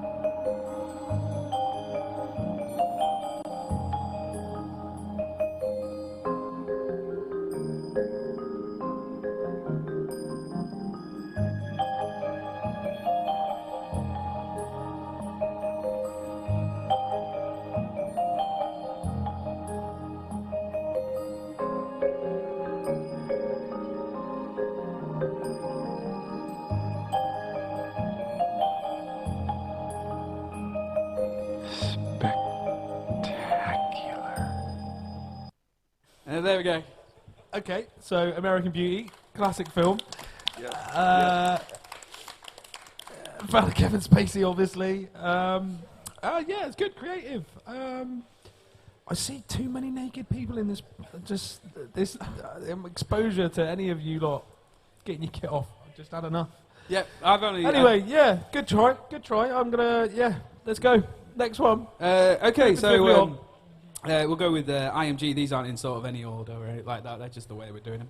we go. Okay, so American Beauty, classic film. Yeah. Found Kevin Spacey, obviously. Yeah, it's good, creative. I see too many naked people in this. Just this exposure to any of you lot getting your kit off. I've just had enough. Yeah, I've only. Anyway, yeah, good try. I'm gonna. Yeah, let's go. Next one. Okay, so we'll go with IMG. These aren't in sort of any order or anything like that. They're just the way we're doing them.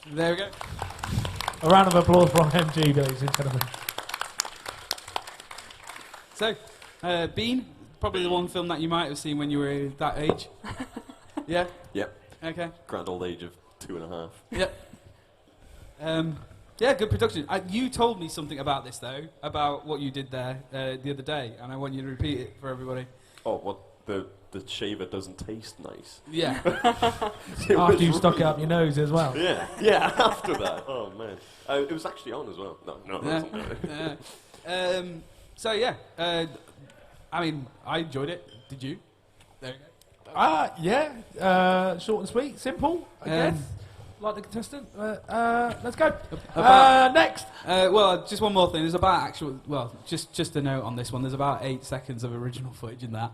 There we go. A round of applause for IMG, ladies and gentlemen. So, Bean, probably the one film that you might have seen when you were that age. Yeah? Yep. Okay. Grand old age of 2.5. Yep. Yeah, good production. You told me something about this, though, about what you did there the other day, and I want you to repeat it for everybody. Oh, what? The shaver doesn't taste nice. Yeah. After you stuck it up your nose as well. Yeah, after that. Oh, man. It was actually on as well. No, it wasn't. So, yeah. I mean, I enjoyed it. Did you? There you go. Yeah. Short and sweet. Simple, I guess. Like the contestant. Let's go. Next. Well, just one more thing. There's about just a note on this one. There's about 8 seconds of original footage in that.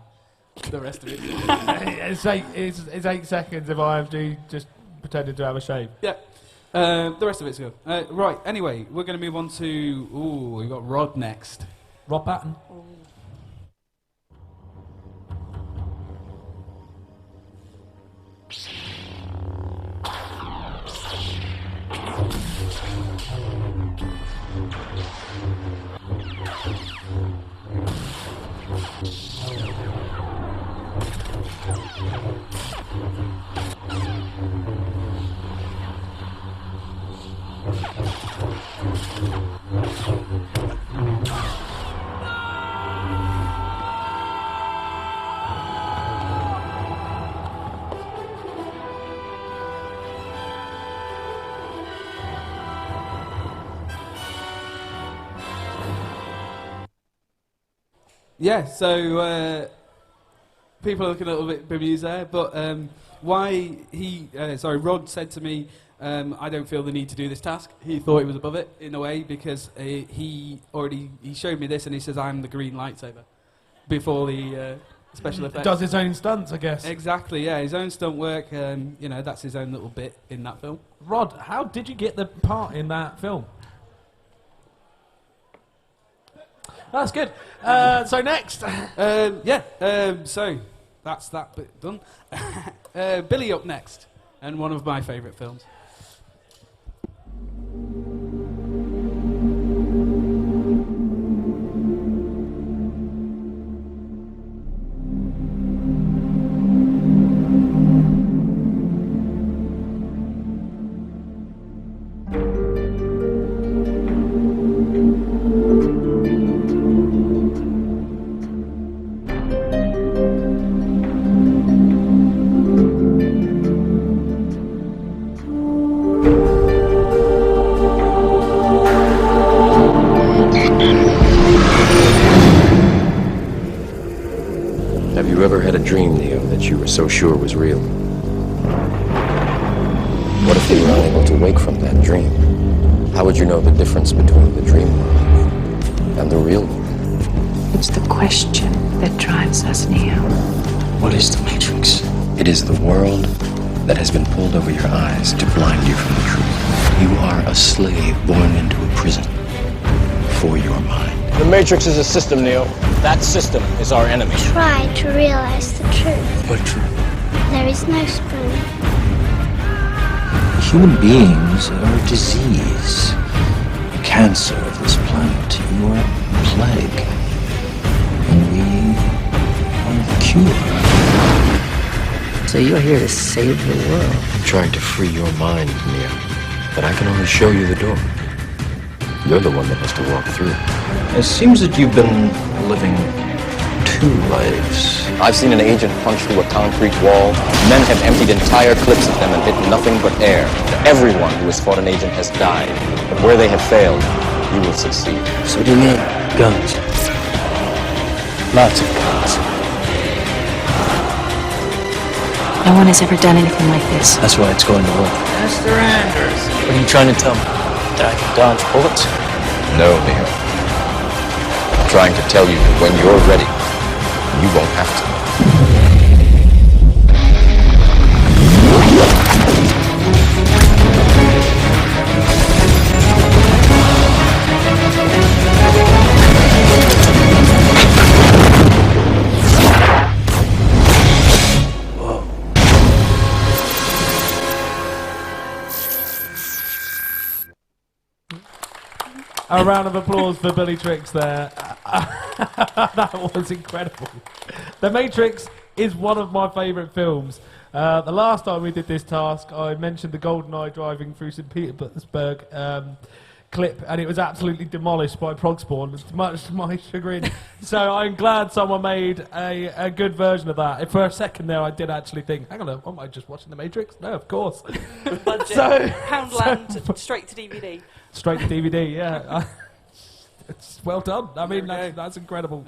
The rest of it. It's 8 seconds if IMG just pretended to have a shave. Yeah. The rest of it's good. Right, anyway, we're going to move on to... we've got Rod next. Rod Baton. Yeah, so people are looking a little bit bemused there, but Rod said to me, I don't feel the need to do this task. He thought he was above it, in a way, because he showed me this and he says, I'm the green lightsaber, before the special effects. Does his own stunts, I guess. Exactly, yeah, his own stunt work, that's his own little bit in that film. Rod, how did you get the part in that film? That's good. So next. So that's that bit done. Billy up next, and one of my favourite films. Have you ever had a dream, Neo, that you were so sure was real? What if the you were unable to wake from that dream, how would you know the difference between the dream world and the real world? It's the question that drives us, Neo. What is the Matrix? It is the world that has been pulled over your eyes to blind you from the truth. You are a slave born into a prison for your mind. The Matrix is a system, Neo. That system is our enemy. Try to realize the truth. What truth? There is no spoon. Human beings are a disease, a cancer of this planet. You are a plague, and we are the cure. So you're here to save the world. I'm trying to free your mind, Neo, but I can only show you the door. You're the one that has to walk through. It seems that you've been living two lives. I've seen an agent punch through a concrete wall. Men have emptied entire clips of them and hit nothing but air. Everyone who has fought an agent has died. But where they have failed, you will succeed. So what do you mean? Guns. Lots of guns. No one has ever done anything like this. That's why it's going to work. Mr. Anders. What are you trying to tell me? That I can dodge bullets? No, Neo. I'm trying to tell you that when you're ready, you won't have to. A round of applause for Billietrix there. That was incredible. The Matrix is one of my favourite films. The last time we did this task, I mentioned the GoldenEye driving through St. Petersburg clip, and it was absolutely demolished by Progspawn, much to my chagrin. So I'm glad someone made a good version of that. For a second there, I did actually think, hang on, am I just watching The Matrix? No, of course. Budget, Poundland, straight to DVD. Straight to DVD, yeah. It's well done. I mean, that's incredible.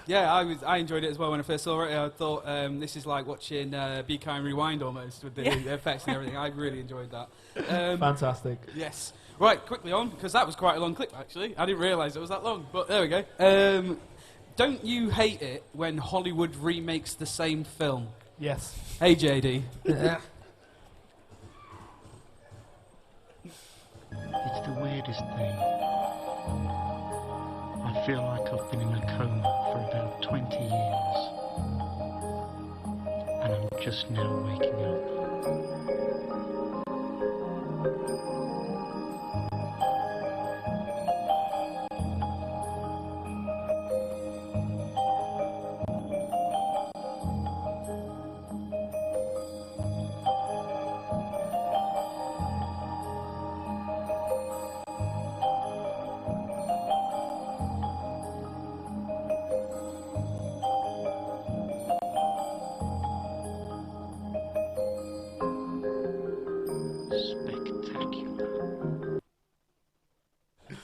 Yeah, I enjoyed it as well when I first saw it. I thought this is like watching Be Kind Rewind almost with the effects and everything. I really enjoyed that. Fantastic. Yes. Right, quickly on, because that was quite a long clip actually. I didn't realise it was that long, but there we go. Don't you hate it when Hollywood remakes the same film? Yes. Hey, JD. It's the weirdest thing. I feel like I've been in a coma for about 20 years. And I'm just now waking up.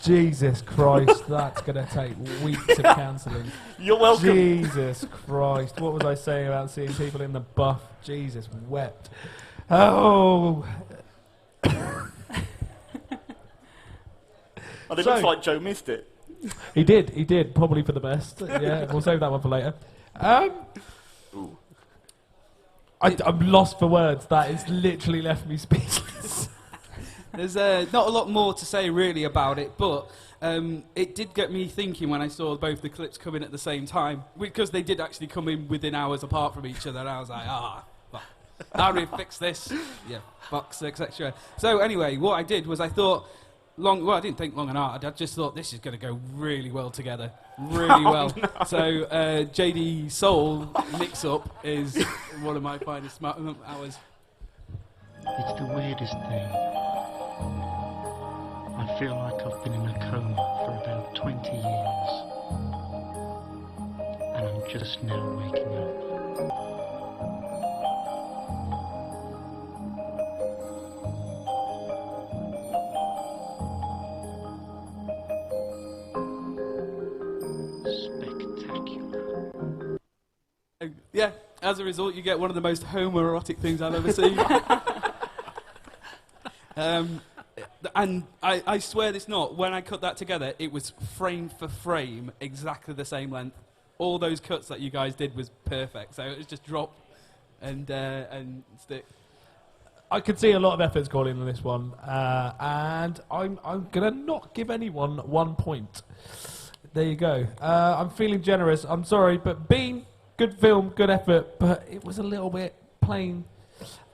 Jesus Christ, that's going to take weeks of cancelling. You're welcome. Jesus Christ, what was I saying about seeing people in the buff? Jesus wept. Oh. And it looks like Joe missed it. He did, probably for the best. Yeah, we'll save that one for later. I'm lost for words. That has literally left me speechless. There's not a lot more to say really about it, but it did get me thinking when I saw both the clips come in at the same time, because they did actually come in within hours apart from each other, and I was like, how do we fix this? Yeah, box, etc. So anyway, what I did was I thought, I didn't think long and hard, I just thought this is going to go really well together. Really well. No. So JD Soull mix-up is one of my finest hours. It's the weirdest thing. I feel like I've been in a coma for about 20 years. And I'm just now waking up. Yeah, as a result, you get one of the most homoerotic things I've ever seen. And I swear this not, when I cut that together, it was frame for frame, exactly the same length. All those cuts that you guys did was perfect, so it was just drop and stick. I could see a lot of efforts gone in on this one, and I'm gonna not give anyone 1 point. There you go. I'm feeling generous. I'm sorry, but Bean, good film, good effort, but it was a little bit plain.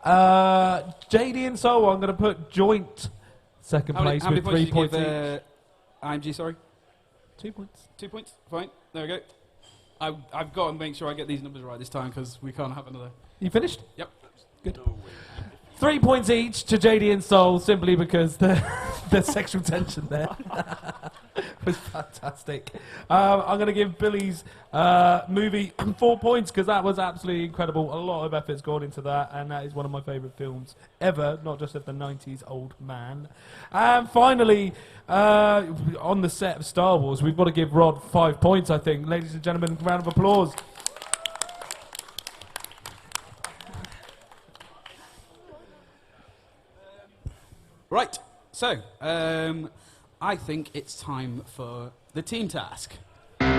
JD and Soull, I'm gonna put joint second place with 3 points each. IMG, sorry. 2 points. 2 points. Fine. There we go. I've got to make sure I get these numbers right this time because we can't have another. You finished? Yep. Good. 3 points each to JD and Soull simply because the sexual tension there was fantastic. I'm going to give Billy's movie 4 points because that was absolutely incredible. A lot of effort's gone into that, and that is one of my favourite films ever, not just of the 90s, old man. And finally, on the set of Star Wars, we've got to give Rod 5 points, I think. Ladies and gentlemen, round of applause. Right, so I think it's time for the team task. Right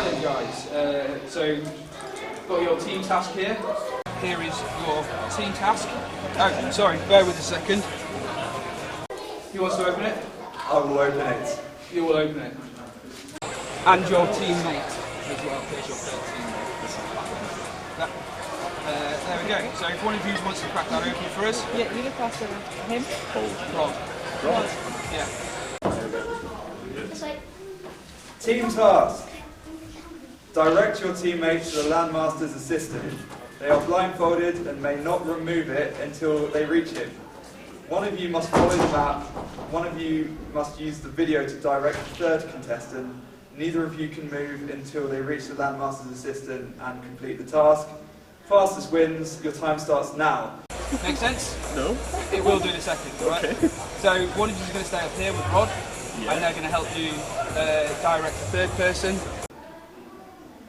then, guys, so got your team task here. Here is your team task. Oh, sorry, bear with a second. Who wants to open it? I will open it. You will open it. And your teammate as well. There's your third teammate. There we go. So if one of you wants to crack that open for us. Yeah, you can pass it to him. Rod. Rod. Yeah. Team task. Direct your teammate to the LANMaster's assistant. They are blindfolded and may not remove it until they reach him. One of you must follow the map. One of you must use the video to direct the third contestant. Neither of you can move until they reach the LANMaster's assistant and complete the task. Fastest wins. Your time starts now. Make sense? No. It will do in a second, right? Okay. So one of you is going to stay up here with Rod, and they're going to help you direct the third person.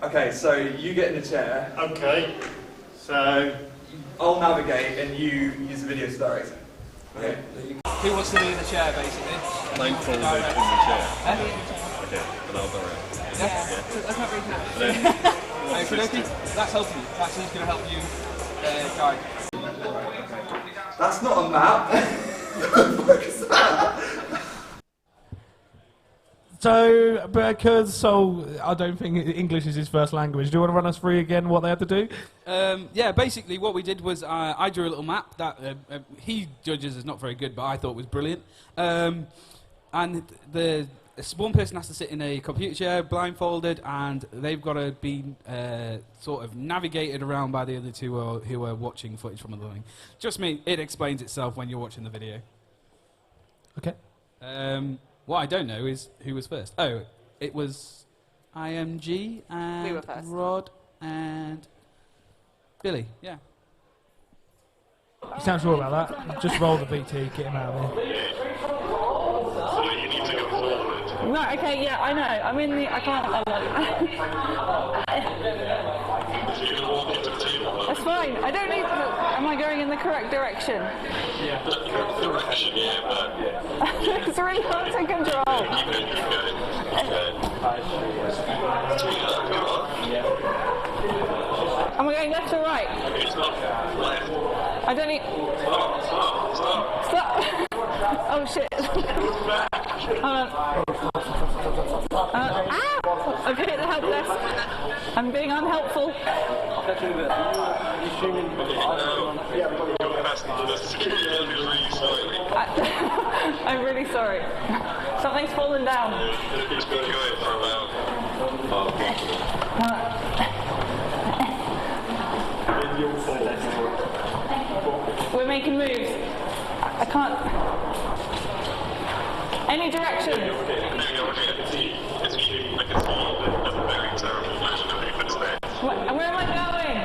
Okay, so you get in a chair. Okay. So I'll navigate and you use the video to direct it. Okay. Who wants to be in the chair, basically? Blindfolded in the chair. Eh? Okay, but I'll direct. Yeah. That's not very good. Okay, that's helping you. That's who's going to help you guide. That's not a map. What is that? So, because Soull, I don't think English is his first language, do you want to run us through again what they had to do? Yeah, basically what we did was I drew a little map that he judges as not very good, but I thought was brilliant. And one person has to sit in a computer chair, blindfolded, and they've got to be sort of navigated around by the other two who are watching footage from the thing. Just me, it explains itself when you're watching the video. Okay. What I don't know is who was first. Oh, it was IMG and We were first. Rod and Billy. Yeah. You sound sure about that? Just roll the BT, get him out of there. Right, okay, yeah, I know. I'm in the... I can't... That's fine. I don't need to... Am I going in the correct direction? Yeah. Direction, yeah, but... It's really hard to control. Am I going left or right? It's not left. I don't need... Stop! Oh shit. Hold on. I've hit the help desk. I'm being unhelpful. I'm really sorry. Something's fallen down. It's been going for about... We're making moves. I can't... Any direction. Where am I going?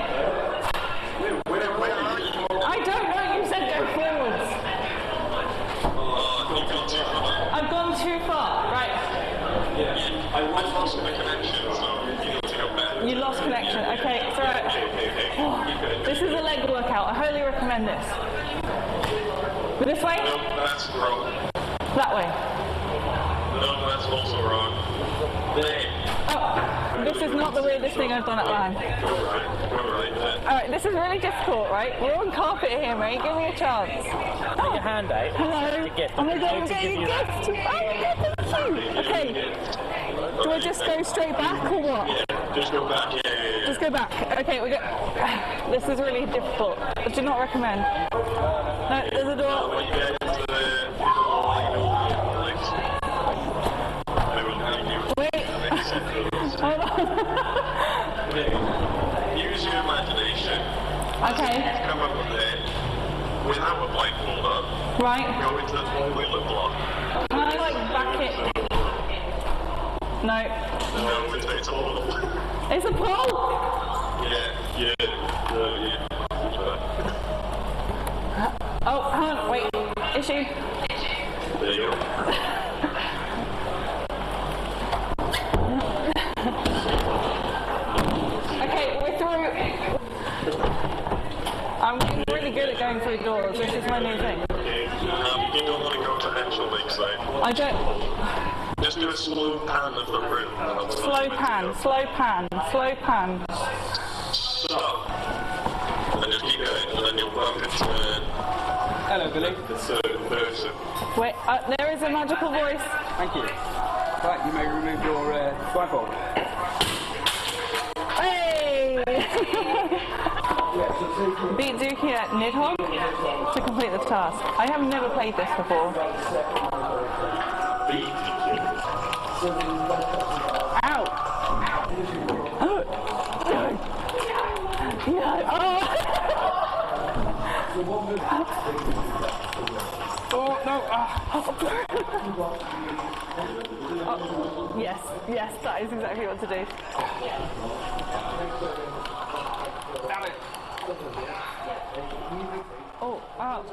I don't know. You said go forwards. You lost connection. Okay, it's alright. This is a leg workout. I highly recommend this. But this way? No, that's wrong. That way. No, that's also wrong. There. Oh, this is not the weirdest thing I've done at LAN. Go right there. Alright, this is really difficult, right? We're on carpet here, mate. Give me a chance. Put your hand out. Hello. Oh my god, I'm getting a gift. Oh my god, thank you. Okay. Do I just go straight back or what? Yeah, just go back. Yeah. Just go back. Okay, we go. This is really difficult. I do not recommend. No, there's a door. When you get into the Wait. Hold on. Use your imagination. Okay. Come up with it without a blindfold on. Right. Go into the toilet block. Can I like back it? No. No, it's a pole. It's a pole? Yeah. Oh, hang on, wait. Issue. There you go. Okay, we're through. I'm getting really good at going through doors. This is my new thing. You don't want to go to actual lakeside. I don't. Just do a slow pan of the room. Slow pan, slow pan, slow pan. Stop. And just keep going, and then you'll bump into Hello, Billy. a certain person. Wait, there is a magical voice. Thank you. Right, you may remove your blindfold. Hey! Beat Dukey at Nidhogg to complete this task. I have never played this before. Ow! Oh! No! Oh! Oh, no! Oh, yes, that is exactly what to do. Damn it! Oh, ow.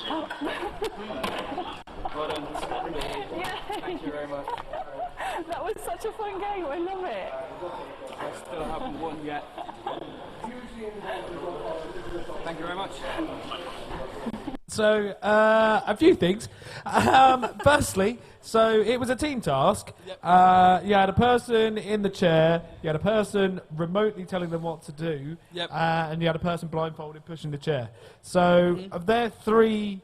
Oh. Well done. Yay. Thank you very much. That was such a fun game, I love it. I still haven't won yet. Thank you very much. So, a few things. Firstly, so it was a team task. Yep. You had a person in the chair, you had a person remotely telling them what to do, Yep. And you had a person blindfolded pushing the chair. So, of their three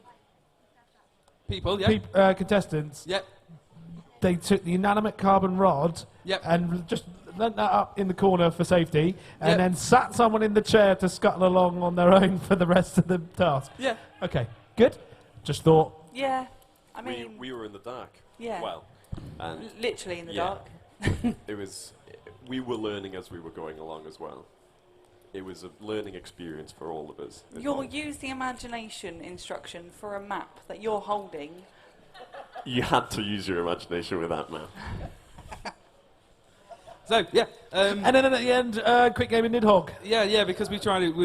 People, yeah. contestants, Yep. they took the inanimate carbon rod Yep. and just lent that up in the corner for safety, and Yep. then sat someone in the chair to scuttle along on their own for the rest of the task. Yeah. Okay, good. Just thought. Yeah, I mean, we were in the dark. Yeah. Well, and literally in the yeah. dark. It was. We were learning as we were going along as well. It was a learning experience for all of us. as You'll well. use the imagination instruction for a map that you're holding. You had to use your imagination with that map. So, yeah. And then at the end, quick game in Nidhogg. Yeah, because we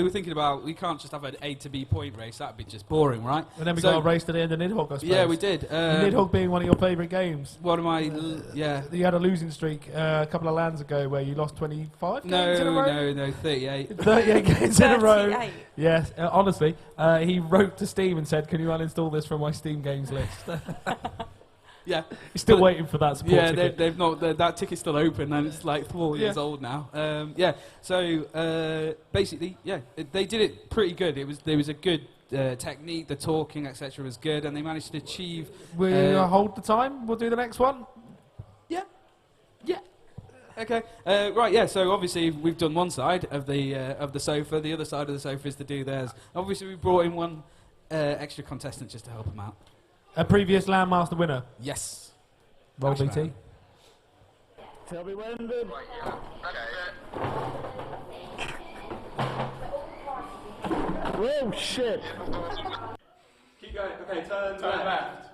were thinking about, we can't just have an A to B point race, that'd be just boring, right? And then we got a race to the end of Nidhogg, I suppose. Yeah, we did. Nidhogg being one of your favourite games. One of my, yeah. You had a losing streak a couple of LANs ago where you lost 25 games in a row? No, 38. 38 games in a row. 38. Yes, honestly. He wrote to Steam and said, can you uninstall this from my Steam games list? Yeah. He's still waiting for that support Yeah, ticket. they've not, that ticket's still open and it's like 4 years old now. So basically, they did it pretty good. There was a good technique, the talking, etc. was good, and they managed to achieve... We'll hold the time, we'll do the next one. Yeah. Okay. Right. Yeah. So obviously we've done one side of the sofa. The other side of the sofa is to do theirs. Obviously we brought in one extra contestant just to help them out. A previous LANMaster winner. Yes. Roll That's BT. right. Tell me when, dude. Oh shit! Keep going. Okay, turn left.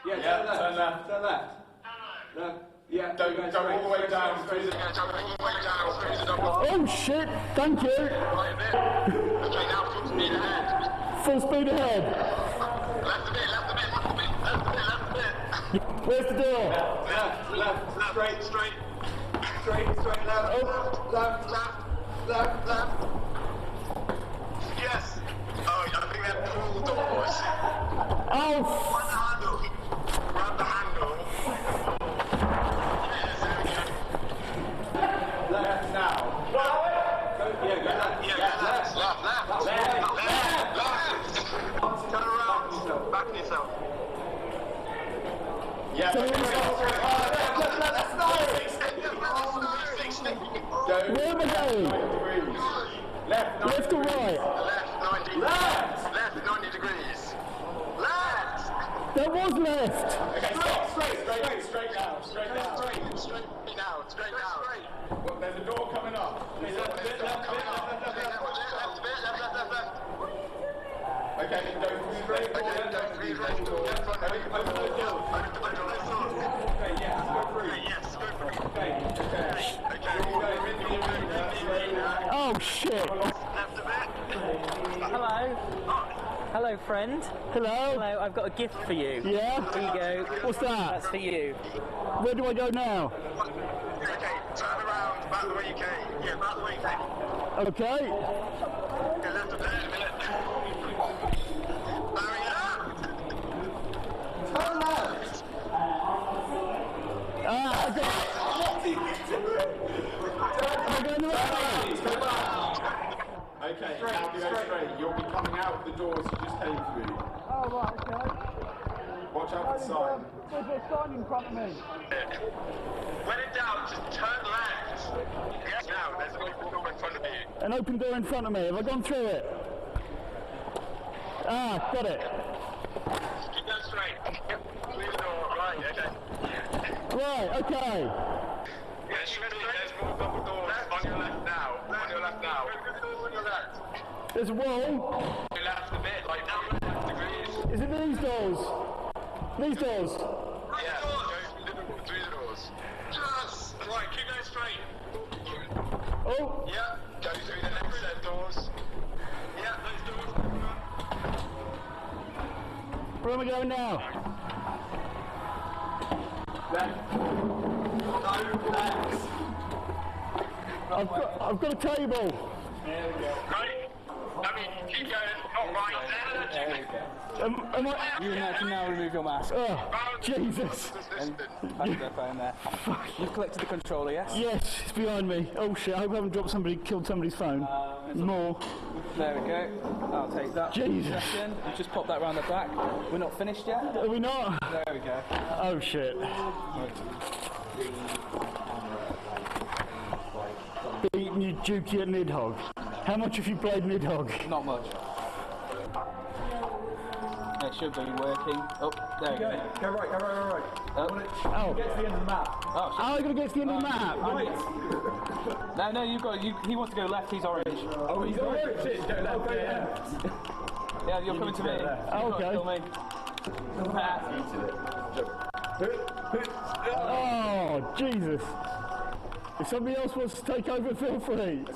Yeah, turn left. Turn left. Yeah, don't go all the way down. Oh shit! Thank you. Full speed ahead. Where's the door? Left. Straight. straight, left. Oh, left. Yes. Oh, I think they're pool doors. Oh. Grab the handle. Left now. Left. Turn around. Back yourself. Yeah. Left. Where am I going? Left or right? Left 90 degrees. Left. That was left. Okay, straight now. Straight now. Well, there's a door coming up. Left. Okay, go straight forward. Open the door. Okay, yes, go through. Okay. Oh shit. Hello. Hello, friend. Hello. Hello, I've got a gift for you. Yeah? Here you go. What's that? That's for you. Where do I go now? Okay, turn around, back the way you came. Yeah, back the way you came. Okay. Okay, left a bit, a minute. Turn left. I got it. I'm going the right way. Okay, now go straight. You'll be coming out of the doors you just came through. Oh, right, okay. Watch out for the sign. There's a sign in front of me. When in doubt, just turn left. Yes, now, there's an open door in front of you. An open door in front of me. Have I gone through it? Ah, got it. Keep going straight. Yep, through the door, right, okay. Right, okay. Yeah, there's more double doors on your left now. On your left now. On your left. There's a wall. You left a bit, like 90 degrees. Is it these doors? These doors? Yeah, go through the doors. Yes! Right, keep going straight. Oh! Yeah, go through the next set of doors. Yeah, those doors. Where am I going now? Left. I've got a table. There we go. Right. I mean, keep going. Not right. There we go. Am I? You can now remove your mask. Oh, Jesus. And have your phone there. You've collected the controller, yes? Yes, it's behind me. Oh shit, I hope I haven't killed somebody's phone. More. There we go. I'll take that. Jesus. Just pop that round the back. We're not finished yet? Are we not? There we go. Oh shit. Beating you Dukey at Nidhogg. How much have you played Nidhogg? Not much. It should be working. Oh, there we go. Go right. Oh. Get to the end of the map. Oh, I gotta get to the end of the map. No, you've got. He wants to go left. He's orange. Oh, he's orange. Go left. Yeah, you're coming to me. Oh, okay. Kill me. Oh, Jesus. If somebody else wants to take over, feel free. That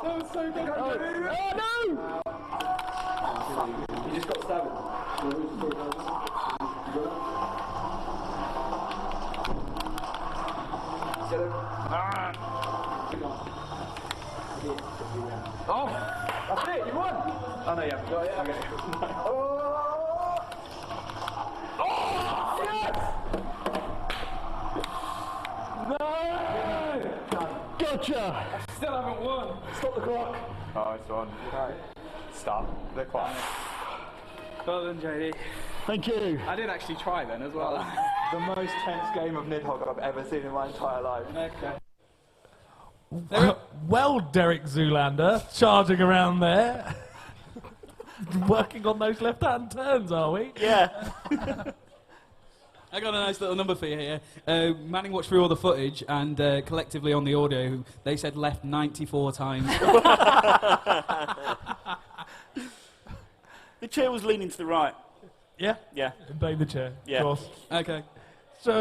was so good. Oh no! You just got stabbed. Oh, that's it. You won. Oh no, you haven't got it. Okay. Oh, yes! No! Gotcha! I still haven't won. Stop the clock. Oh, it's on. Right. Stop the clock. Well done, JD. Thank you. I did actually try then as well. The most tense game of Nidhogg I've ever seen in my entire life. Okay. Well, Derek Zoolander, charging around there. Working on those left-hand turns, are we? Yeah. I got a nice little number for you here. Manning watched through all the footage, and collectively on the audio, they said left 94 times. The chair was leaning to the right. Yeah? Yeah. Blame the chair, Yeah. of course. Okay. So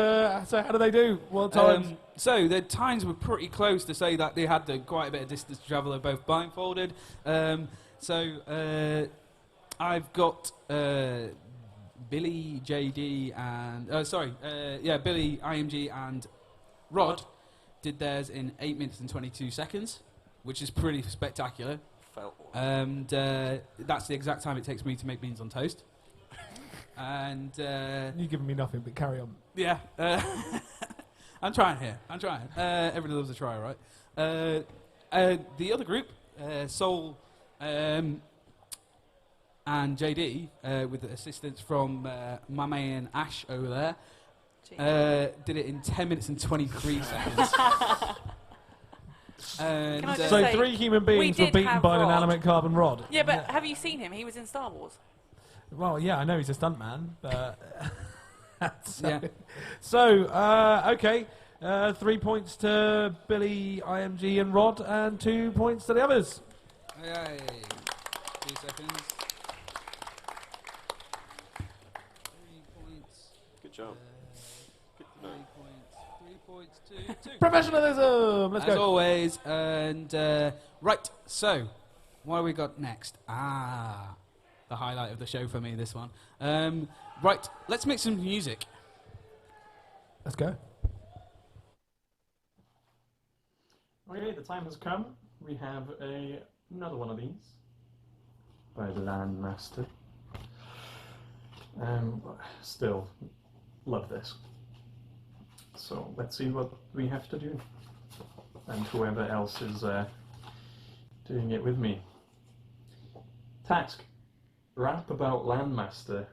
how do they do? What times? So the times were pretty close to say that they had quite a bit of distance to travel. They're both blindfolded. I've got Billy, JD, and Billy, IMG, and Rod did theirs in 8 minutes and 22 seconds, which is pretty spectacular. And that's the exact time it takes me to make beans on toast. And you're giving me nothing, but carry on. Yeah, I'm trying here. I'm trying. Everyone loves a try, right? The other group, Soull and JD, with the assistance from my man Ash over there, did it in 10 minutes and 23 seconds. And, so 3 human beings were beaten by an inanimate carbon rod. Yeah, but have you seen him? He was in Star Wars. Well, yeah, I know he's a stuntman, but Yeah. So, okay, 3 points to Billy, IMG, and Rod, and 2 points to the others. Yay. 2 seconds. 3 points. Good job. Good 3 points to 2. Professionalism. Let's go. As always, and right. So, what have we got next? The highlight of the show for me, this one. Right, let's make some music. Let's go. Okay, the time has come. We have another one of these by LANMaster. Still love this. So let's see what we have to do, and whoever else is doing it with me. Task: rap about LANMaster.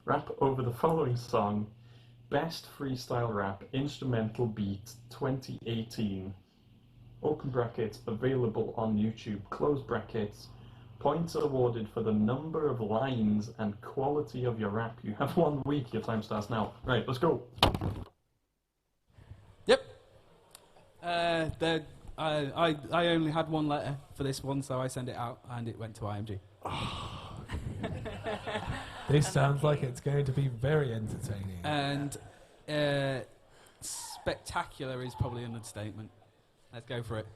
Rap over the following song: Best Freestyle Rap Instrumental Beat 2018. Open brackets, available on YouTube. Close brackets. Points are awarded for the number of lines and quality of your rap. You have 1 week. Your time starts now. Right, let's go. Yep. I only had 1 letter for this one, so I sent it out, and it went to IMG. This sounds like it's going to be very entertaining. And spectacular is probably an understatement. Let's go for it.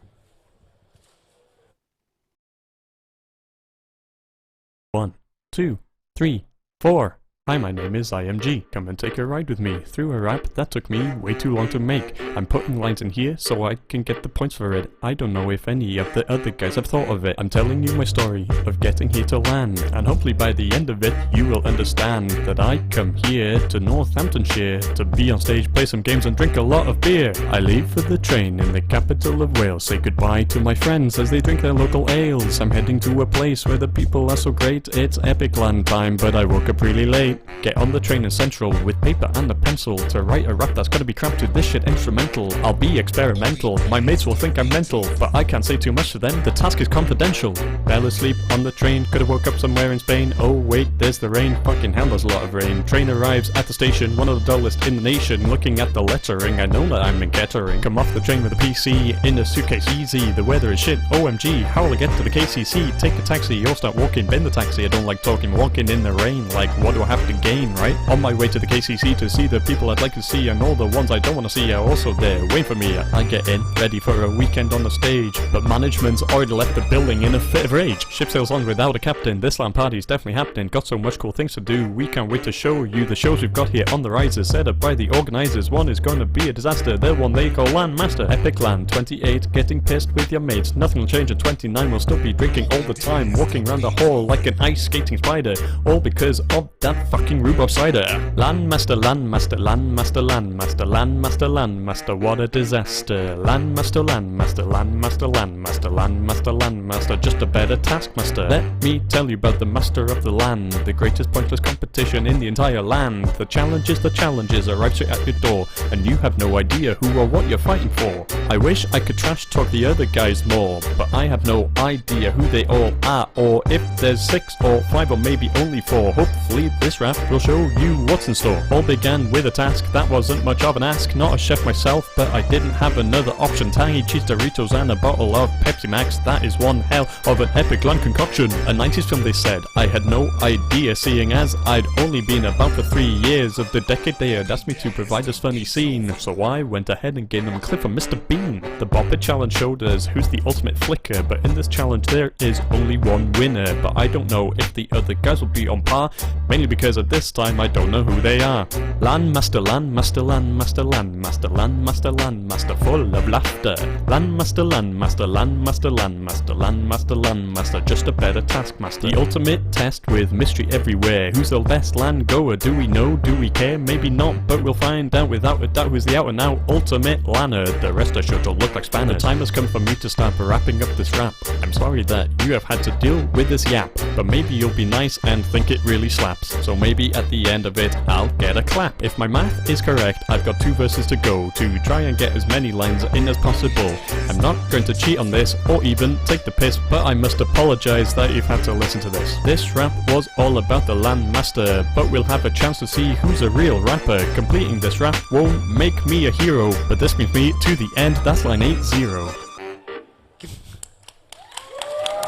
One, 2, 3, 4. Hi, my name is IMG. Come and take a ride with me through a rap that took me way too long to make. I'm putting lines in here so I can get the points for it. I don't know if any of the other guys have thought of it. I'm telling you my story of getting here to LAN, and hopefully by the end of it you will understand that I come here to Northamptonshire to be on stage, play some games and drink a lot of beer. I leave for the train in the capital of Wales, say goodbye to my friends as they drink their local ales. I'm heading to a place where the people are so great. It's Epic Lan time, but I woke up really late. Get on the train in Central with paper and a pencil to write a rap that's gonna be cramped to this shit instrumental. I'll be experimental, my mates will think I'm mental, but I can't say too much to them, the task is confidential. Fell asleep on the train, could've woke up somewhere in Spain. Oh wait, there's the rain, fucking hell there's a lot of rain. Train arrives at the station, one of the dullest in the nation. Looking at the lettering, I know that I'm in Kettering. Come off the train with a PC, in a suitcase easy. The weather is shit, OMG, how will I get to the KCC? Take a taxi or start walking, bend the taxi. I don't like talking, walking in the rain. Like what do I have to gain, right? On my way to the KCC to see the people I'd like to see, and all the ones I don't want to see are also there, waiting for me. I get in, ready for a weekend on the stage, but management's already left the building in a fit of rage. Ship sails on without a captain, this LAN party's definitely happening. Got so much cool things to do, we can't wait to show you the shows we've got here on the rises, set up by the organisers. One is gonna be a disaster, the one they call LANMaster. Epic Lan 28, getting pissed with your mates. Nothing will change at 29, we'll still be drinking all the time, walking around the hall like an ice skating spider, all because of that fucking rhubarb cider. LANMaster, LANMaster, LANMaster, LANMaster, LANMaster, LANMaster, what a disaster. LANMaster, LANMaster, LANMaster, LANMaster, LANMaster, LANMaster, just a better taskmaster. Let me tell you about the master of the LAN, the greatest pointless competition in the entire land. The challenges arrive straight at your door, and you have no idea who or what you're fighting for. I wish I could trash talk the other guys more, but I have no idea who they all are, or if there's 6 or 5 or maybe only 4. Hopefully this rap will show you what's in store. All began with a task that wasn't much of an ask. Not a chef myself, but I didn't have another option. Tangy cheese Doritos and a bottle of Pepsi Max. That is one hell of an Epic Lan concoction. A 90s film, they said. I had no idea, seeing as I'd only been about for 3 years of the decade they had asked me to provide this funny scene. So I went ahead and gave them a clip from Mr. Bean. The Bop It challenge showed us who's the ultimate flicker, but in this challenge there is only one winner. But I don't know if the other guys will be on par, mainly because as at this time I don't know who they are. LANMaster, LANMaster, LANMaster, LANMaster, LANMaster, LANMaster, full of laughter. LANMaster, LANMaster, LANMaster, LANMaster, LANMaster, LANMaster, just a better taskmaster. The ultimate test with mystery everywhere. Who's the best land goer? Do we know? Do we care? Maybe not, but we'll find out without a doubt who's the out and out ultimate lanner. The rest are sure to look like spanners. The time has come for me to start wrapping up this rap. I'm sorry that you have had to deal with this yap, but maybe you'll be nice and think it really slaps. So maybe at the end of it, I'll get a clap. If my math is correct, I've got 2 verses to go to try and get as many lines in as possible. I'm not going to cheat on this or even take the piss, but I must apologize that you've had to listen to this. This rap was all about the LANMaster, but we'll have a chance to see who's a real rapper. Completing this rap won't make me a hero, but this brings me to the end. That's line 80.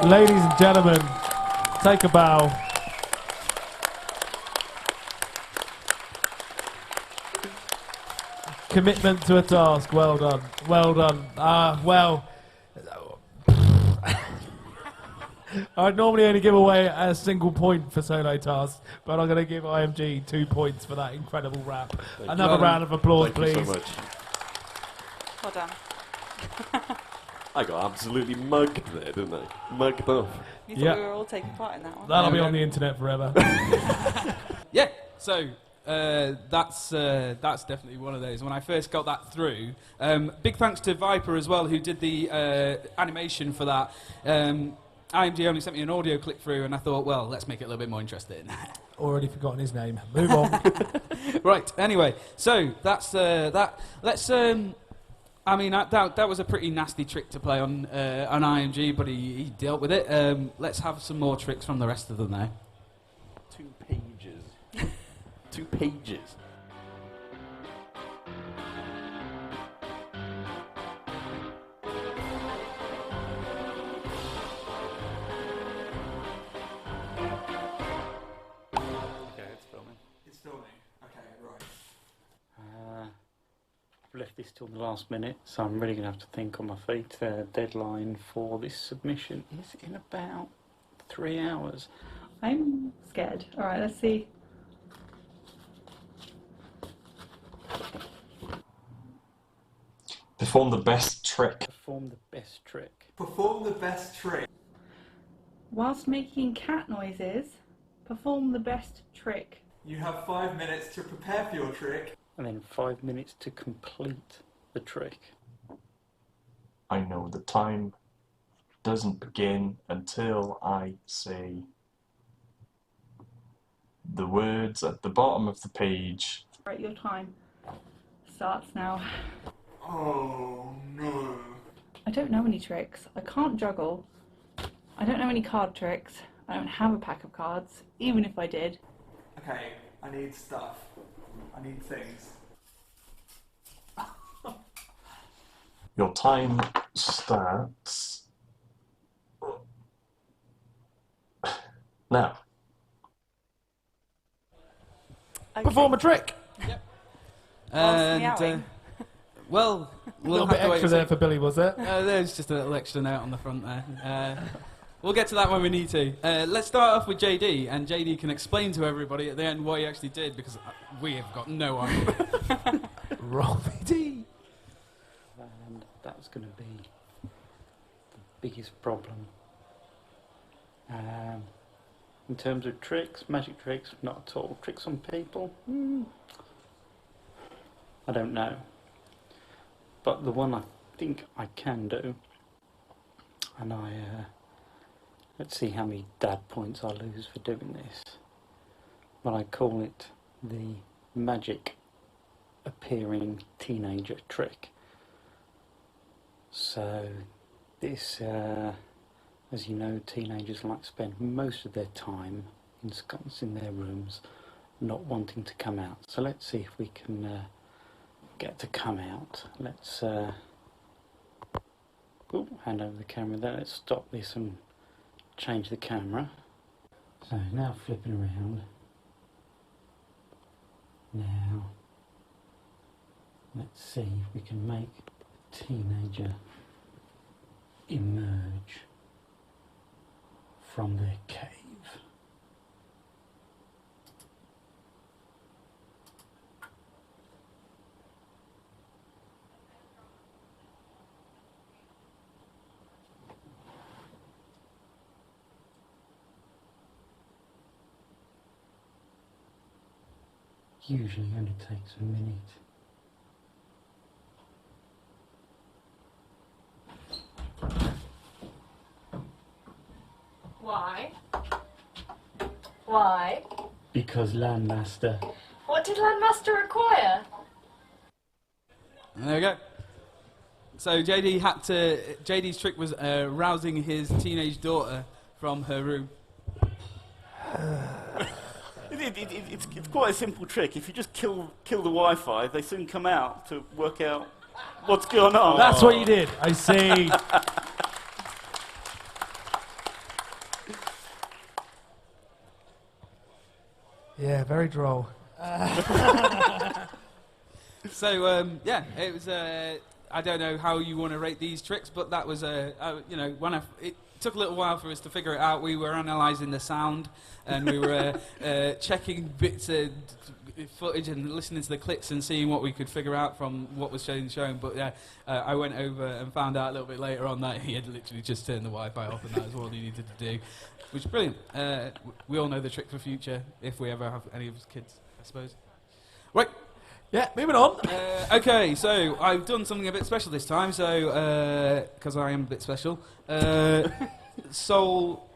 Ladies and gentlemen, take a bow. Commitment to a task. Well done. Well done. Well, I'd normally only give away a single point for solo tasks, but I'm going to give IMG 2 points for that incredible rap. Another round of applause, please. Thank you so much. Well done. I got absolutely mugged there, didn't I? Mugged off. You thought we were all taking part in that one? That'll be on the internet forever. Yeah, so that's definitely one of those. When I first got that through, big thanks to Viper as well, who did the animation for that. IMG only sent me an audio clip through, and I thought, well, let's make it a little bit more interesting. Already forgotten his name. Move on. Right, anyway, so that's that. Let's... I mean, that was a pretty nasty trick to play on IMG, but he dealt with it. Let's have some more tricks from the rest of them now. 2 pages. 2 pages. Okay, it's filming. It's filming. Okay, right. I've left this till the last minute, so I'm really going to have to think on my feet. Deadline for this submission is in about 3 hours. I'm scared. All right, let's see. Perform the best trick. Perform the best trick. Perform the best trick. Whilst making cat noises, perform the best trick. You have 5 minutes to prepare for your trick. And then 5 minutes to complete the trick. I know the time doesn't begin until I say the words at the bottom of the page. Right, your time starts now. Oh no. I don't know any tricks. I can't juggle. I don't know any card tricks. I don't have a pack of cards, even if I did. Okay, I need stuff. I need things. Your time starts now. Okay. Perform a trick. Yep. Whilst And meowing. well, A we'll little have bit to wait extra and there see. for Billy, was there? There's just a little extra note on the front there. We'll get to that when we need to. Let's start off with JD, and JD can explain to everybody at the end what he actually did, because we have got no idea. Roll VD. And that's going to be the biggest problem. In terms of tricks, magic tricks, not at all. Tricks on people? I don't know. But the one I think I can do, and let's see how many dad points I lose for doing this. But I call it the magic appearing teenager trick. So this, as you know, teenagers like to spend most of their time ensconced in their rooms, not wanting to come out. So let's see if we can get to come out. Let's hand over the camera there. Let's stop this and change the camera. So now flipping around. Now let's see if we can make the teenager emerge from their cave. usually only takes a minute. Why? Why? Because LANMaster. What did LANMaster require? There we go. So JD's trick was rousing his teenage daughter from her room. It's quite a simple trick. If you just kill the Wi-Fi, they soon come out to work out what's going on. That's what you did. I see. Yeah, very droll. So yeah, it was. I don't know how you want to rate these tricks, but that was you know, it took a little while for us to figure it out. We were analysing the sound, and we were checking bits of footage and listening to the clips and seeing what we could figure out from what was shown. But yeah, I went over and found out a little bit later on that he had literally just turned the Wi-Fi off, and that was all he needed to do, which is brilliant. We all know the trick for future if we ever have any of his kids, I suppose. Right. Yeah, moving on. Okay, so I've done something a bit special this time, so because I am a bit special. Soull,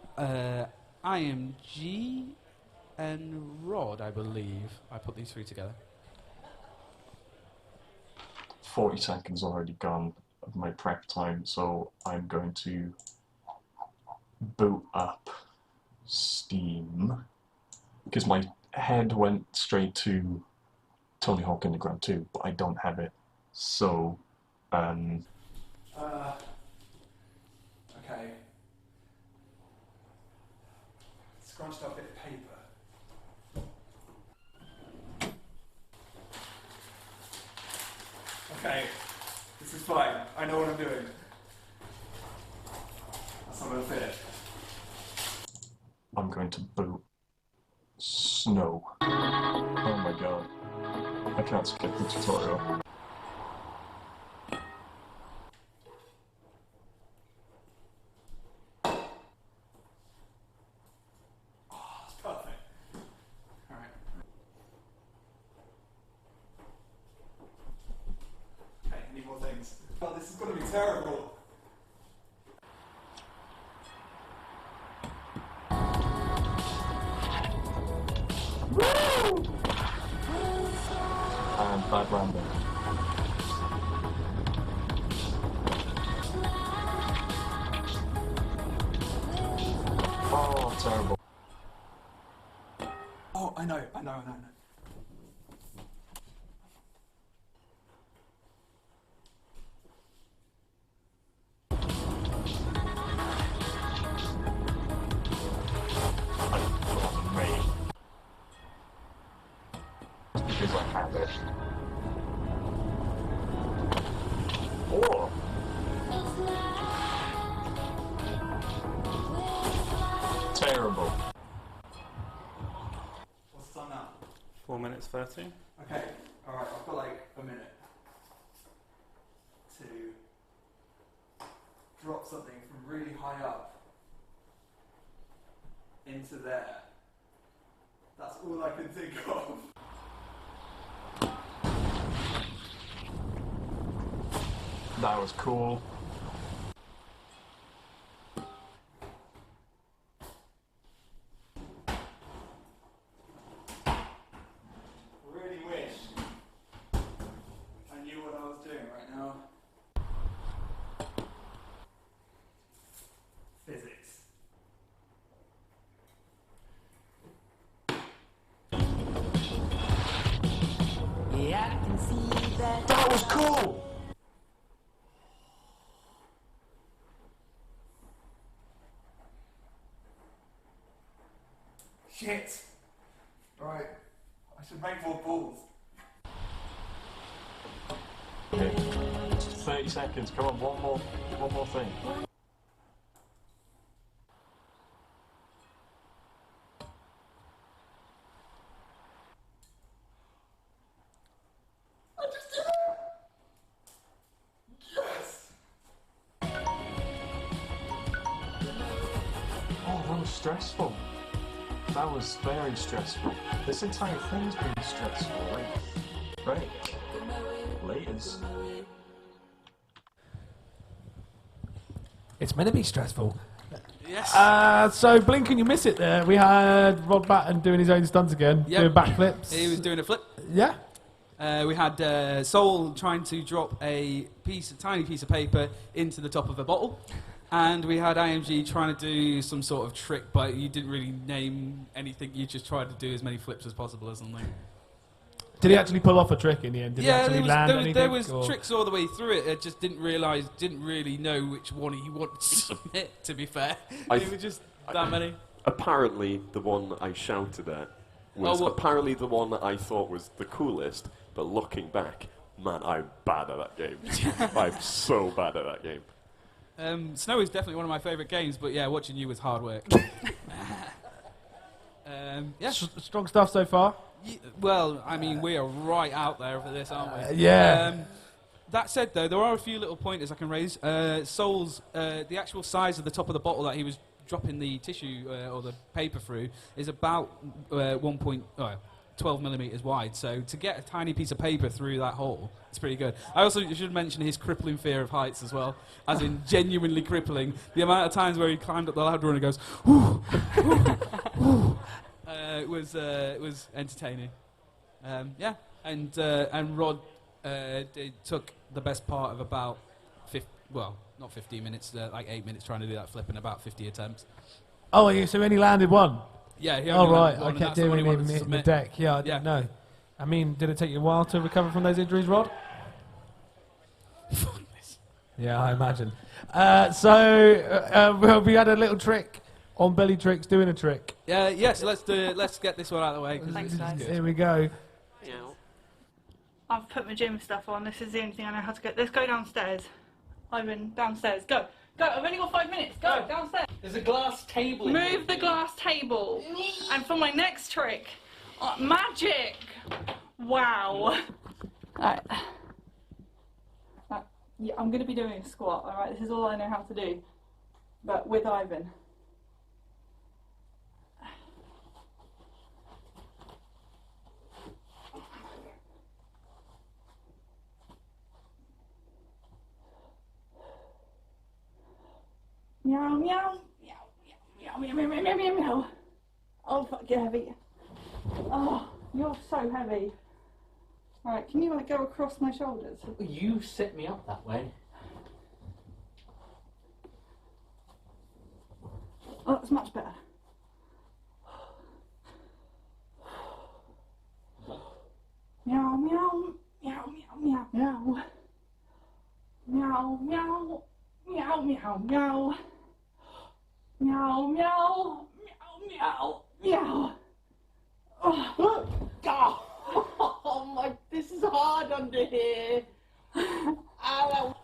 IMG, and Rod, I believe. I put these three together. 40 seconds already gone of my prep time, so I'm going to boot up Steam because my head went straight to Tony Hawk Underground 2, but I don't have it. So, okay. Scrunched up a bit of paper. Okay, this is fine. I know what I'm doing. That's not gonna fit. I'm going to boot Snow. Oh my god. I can't skip the tutorial. Oh, it's perfect. Alright. Okay, need more things. Oh, this is gonna be terrible. Woo! And bad random. Oh, terrible. Oh, I know. Because I have it. Oh! Terrible. What's done now? 4 minutes 30. Okay, alright, I've got like a minute to drop something from really high up into there. That's all I can think of. That was cool. Really wish I knew what I was doing right now. Physics. Yeah, I can see that. That was cool! Shit! Right, I should make more balls. Okay. 30 seconds, come on, one more thing. I just did it! Yes! Oh, that was stressful. that was very stressful. This entire thing's been stressful, right? Laters. It's meant to be stressful. Yes. So blink and you miss it there. We had Rod Baton doing his own stunts again, doing backflips. He was doing a flip. Yeah. We had Soull trying to drop a tiny piece of paper into the top of a bottle. And we had IMG trying to do some sort of trick, but you didn't really name anything. You just tried to do as many flips as possible or something. Did he actually pull off a trick in the end? Did he actually land anything? There was tricks all the way through it. I just didn't really know which one he wanted to submit, to be fair. It was just that many. Apparently, the one I shouted at was apparently the one that I thought was the coolest, but looking back, man, I'm bad at that game. I'm so bad at that game. Snow is definitely one of my favourite games, but yeah, watching you was hard work. Yeah. Strong stuff so far? Well, I mean, we are right out there for this, aren't we? Yeah. That said, though, there are a few little pointers I can raise. Soull's, the actual size of the top of the bottle that he was dropping the tissue or the paper through is about 12 millimetres wide. So to get a tiny piece of paper through that hole, it's pretty good. I also should mention his crippling fear of heights as well, as in genuinely crippling. The amount of times where he climbed up the ladder and he goes, whoo, whoo, whoo. It was entertaining. Yeah, and Rod took the best part of about not 15 minutes, like 8 minutes trying to do that flip in about 50 attempts. Oh, so he only landed one? Yeah, he only only landed landed one, I kept doing him in the deck. Yeah, I didn't know. I mean, did it take you a while to recover from those injuries, Rod? Yeah, I imagine. Well, we had a little trick on Billietrix doing a trick. Yes, let's get this one out of the way. Thanks, guys. Here we go. I've put my gym stuff on. This is the only thing I know how to get. Let's go downstairs. Ivan, downstairs. Go. Go. I've only got 5 minutes. Go. Downstairs. There's a glass table. Move the glass table. And for my next trick, magic. Wow. Alright. Yeah, I'm going to be doing a squat, alright? This is all I know how to do. But with Ivan. Meow, meow, meow, meow, meow, meow, meow, meow, meow. Oh, fuck, you're heavy. Oh, you're so heavy. Alright, can you like go across my shoulders? You set me up that way. Oh, that's much better. Meow, meow, meow, meow, meow, meow, meow, meow, meow, meow. Meow, meow, meow, meow, meow. Oh, Oh my, this is hard under here. Ow.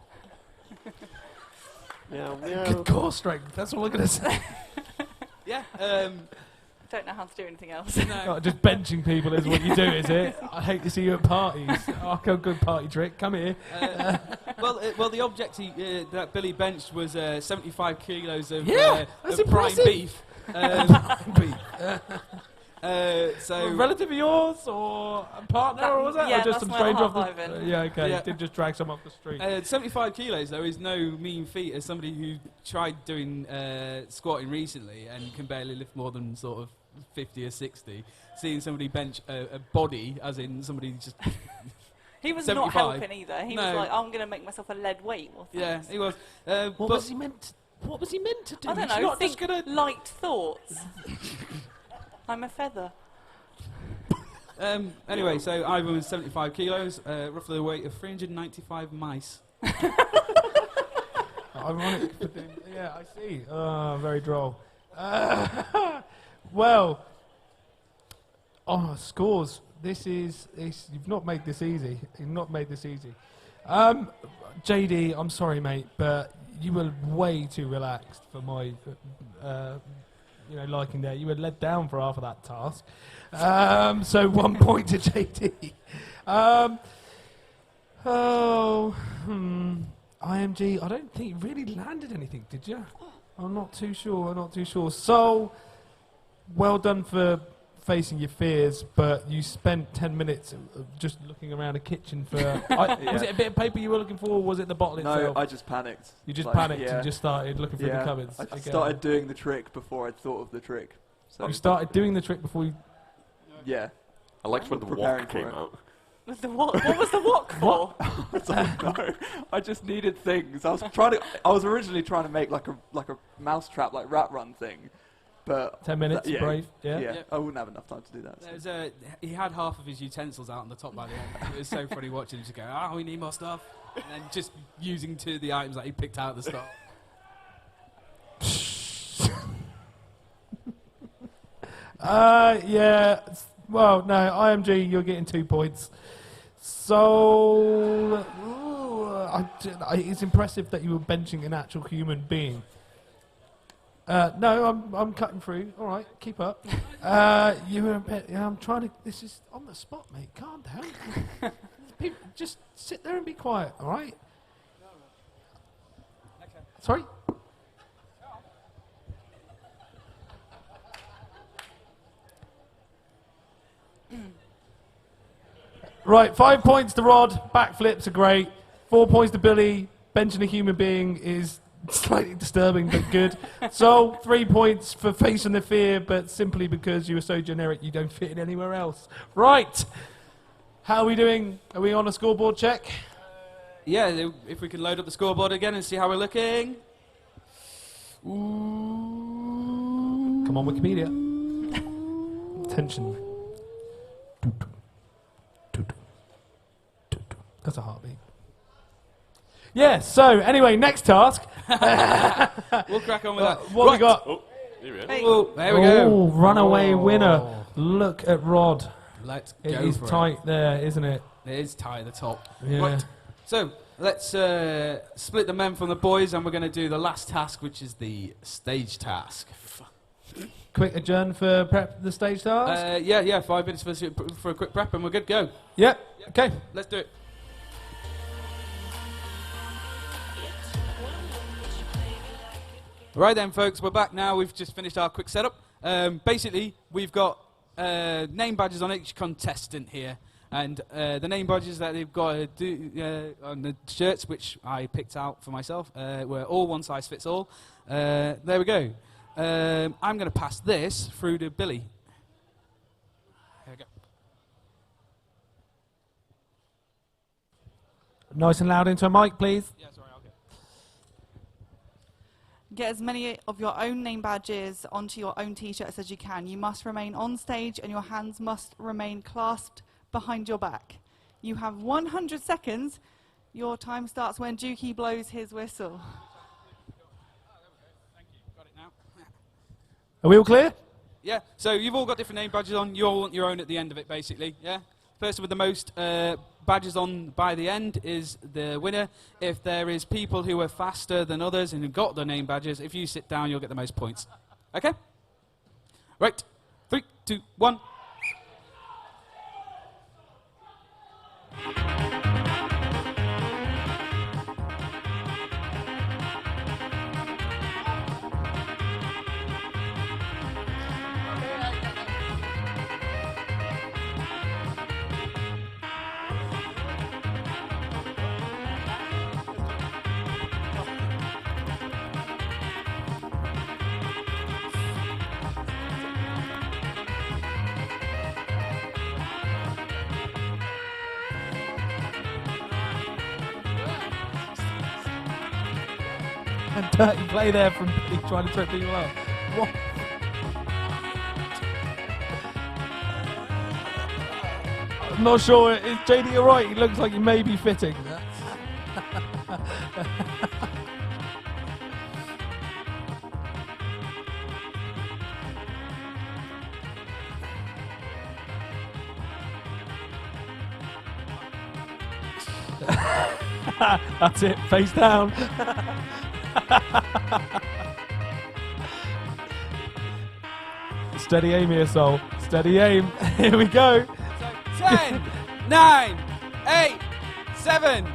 Meow, meow. Good core strength, that's all I'm going to say. Yeah. Don't know how to do anything else. No, just benching people is what you do, is it? I hate to see you at parties. Oh, a good party trick. Come here. Well, the object that Billy benched was 75 kilos of, that's of prime impressive. beef. Prime beef. So a relative of yours or a partner, or was that? Yeah, or just that's some my stranger off half the Ivan. Yeah, okay. Yeah. You did just drag some off the street. 75 kilos, though, is no mean feat as somebody who tried doing squatting recently and can barely lift more than sort of 50 or 60. Seeing somebody bench a body, as in somebody just... He was 75. not helping either. He was like, I'm going to make myself a lead weight. Or yeah, he was. What was he meant to do? I don't He's know. not just Think gonna... light thoughts. I'm a feather. Anyway, so Ivan was 75 kilos, roughly the weight of 395 mice. Ironic. Yeah, I see. Very droll. Well, scores. You've not made this easy. You've not made this easy. JD, I'm sorry, mate, but you were way too relaxed for my, liking there. You were led down for half of that task. So 1 point to JD. IMG, I don't think you really landed anything, did you? I'm not too sure. Soull, well done for facing your fears, but you spent 10 minutes just looking around a kitchen for... Was it a bit of paper you were looking for, or was it the bottle itself? No, I just panicked. You just panicked and just started looking through the Yeah. cupboards? I started doing the trick before I'd thought of the trick. So You started doing the trick before you... Yeah. I liked when the Preparing wok for came it. out. The wok? What was the wok for? No, I just needed things. I was originally trying to make like a mousetrap, like rat run thing, but 10 minutes, brave, yeah. I wouldn't have enough time to do that. So. He had half of his utensils out on the top by the end. It was so funny watching him just go, we need more stuff. And then just using two of the items that he picked out at the start. Yeah. Well, no, IMG, you're getting 2 points. So, it's impressive that you were benching an actual human being. No, I'm cutting through. All right, keep up. You were a bit. I'm trying to. This is on the spot, mate. Calm down. People, just sit there and be quiet. All right. Sorry. Right, 5 points to Rod. Backflips are great. 4 points to Billy. Benching a human being is slightly disturbing, but good. Soull, 3 points for facing the fear, but simply because you were so generic, you don't fit in anywhere else. Right. How are we doing? Are we on a scoreboard check? Yeah, if we can load up the scoreboard again and see how we're looking. Come on, Wikipedia. Tension. That's a heartbeat. Yeah, so anyway, next task. We'll crack on with that. What we got? Oh, here we are. Oh, there we go. Oh, runaway winner. Look at Rod. Let's go. It is for tight there, isn't it? It is tight at the top. Yeah. Right. So let's split the men from the boys, and we're going to do the last task, which is the stage task. Quick adjourn for prep the stage task? Yeah, 5 minutes for a quick prep, and we're good to go. Yep. Okay. Let's do it. Right then, folks, we're back now. We've just finished our quick setup. Basically, we've got name badges on each contestant here, and the name badges that they've got on the shirts, which I picked out for myself, were all one size fits all. There we go. I'm going to pass this through to Billy. There we go. Nice and loud into a mic, please. Yeah, sorry, I'll get. Get as many of your own name badges onto your own t-shirts as you can. You must remain on stage and your hands must remain clasped behind your back. You have 100 seconds. Your time starts when Dukey blows his whistle. Are we all clear? Yeah, so you've all got different name badges on. You all want your own at the end of it, basically, yeah? Person with the most badges on by the end is the winner. If there is people who are faster than others and who got the name badges, if you sit down, you'll get the most points. Okay? Right. 3, 2, 1. A dirty play there from Billy trying to trip people up. What? I'm not sure. Is JD, you're right. He looks like he may be fitting. That's it. Face down. Steady aim here, Soull. Steady aim. Here we go. 10, 9, 8, 7,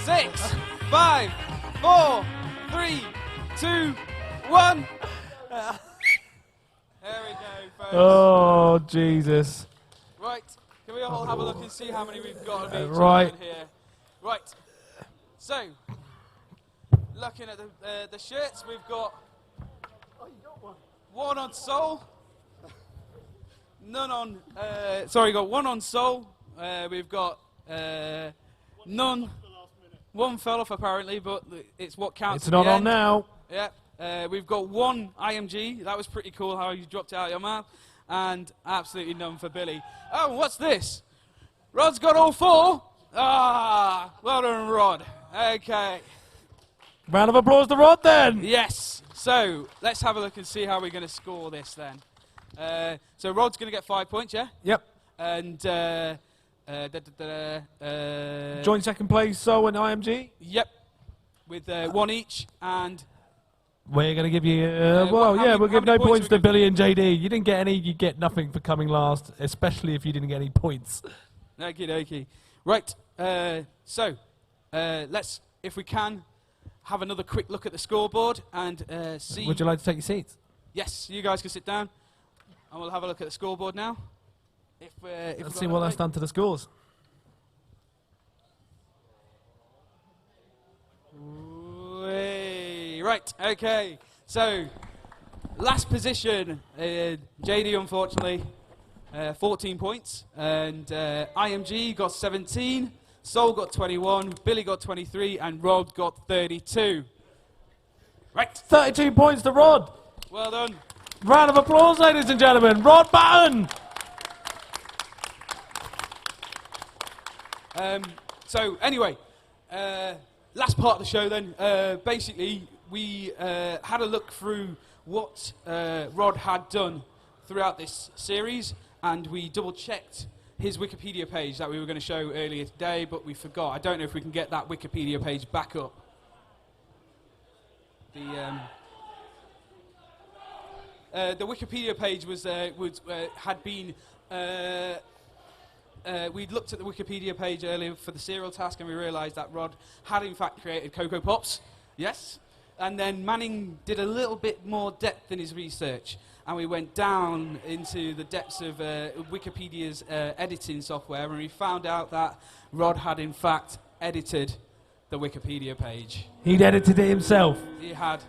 6, 5, 4, 3, 2, 1. There we go, folks. Oh, Jesus. Right, can we all have a look and see how many we've got of each Right. here? Right, so, looking at the shirts, we've got one on Soull, none on, got one on Soull, we've got none, one fell off apparently, but it's what counts. It's at not the on end. now. Yeah, we've got one IMG, that was pretty cool how you dropped it out of your mouth, and absolutely none for Billy. Oh, what's this? Rod's got all 4. Ah, well done, Rod. Okay. Round of applause to Rod then. Yes. So let's have a look and see how we're going to score this then. So Rod's going to get 5 points, yeah? Yep. And Joint second place, Soull and IMG. Yep. With 1 each, and We're going to give you, how many- we'll how give many no points points are we to Billy and JD. You didn't get any, you get nothing for coming last, especially if you didn't get any points. okie dokie. Right. So let's, if we can, have another quick look at the scoreboard and see. Would you like to take your seats? Yes, you guys can sit down, and we'll have a look at the scoreboard now. If Let's see what that's done to the scores. Right, okay. So, last position, JD unfortunately, 14 points, and IMG got 17, Soull got 21, Billy got 23, and Rod got 32. Right. 32 points to Rod. Well done. Round of applause, ladies and gentlemen. Rod Baton. So anyway, last part of the show then. Basically, we had a look through what Rod had done throughout this series, and we double-checked his Wikipedia page that we were going to show earlier today, but we forgot. I don't know if we can get that Wikipedia page back up. The Wikipedia page was had been. We'd looked at the Wikipedia page earlier for the cereal task, and we realised that Rod had in fact created Cocoa Pops. Yes. And then Manning did a little bit more depth in his research, and we went down into the depths of Wikipedia's editing software, and we found out that Rod had in fact edited the Wikipedia page. He'd edited it himself. He had.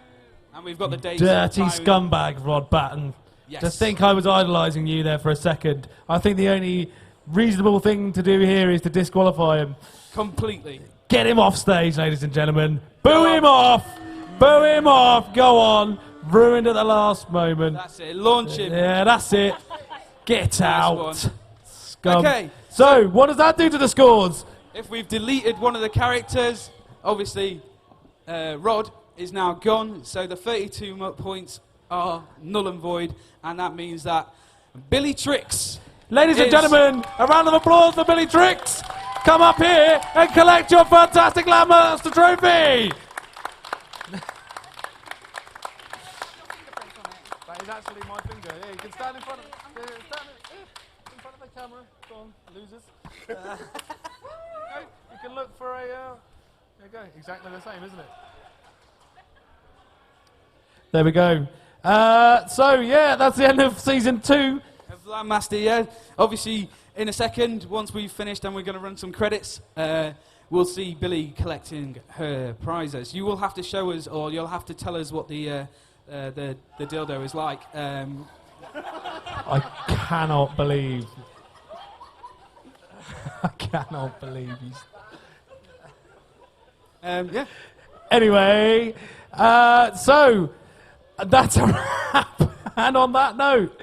And we've got the dates. Dirty and time. scumbag, Rod Baton. Yes. To think I was idolising you there for a second. I think the only reasonable thing to do here is to disqualify him. Completely. Get him off stage, ladies and gentlemen. Boo him off! Boo him off! Go on. Ruined at the last moment. That's it. Launch him. Yeah, that's it. Get out. one. Scum. Okay. So, what does that do to the scores? If we've deleted one of the characters, obviously Rod is now gone, so the 32 points are null and void, and that means that Billietrix. Ladies and gentlemen, a round of applause for Billietrix. Come up here and collect your fantastic LANMaster trophy. That is actually my finger. Yeah, you can stand in front of the camera. Go on, losers. You can look for a. There you go. Exactly the same, isn't it? There we go. So yeah, that's the end of season 2 of LANMaster. Yeah, obviously in a second, once we've finished and we're going to run some credits, we'll see Billy collecting her prizes. You will have to show us, or you'll have to tell us what the dildo is like. I cannot believe. I cannot believe you. Yeah. Anyway, so that's a wrap. And on that note,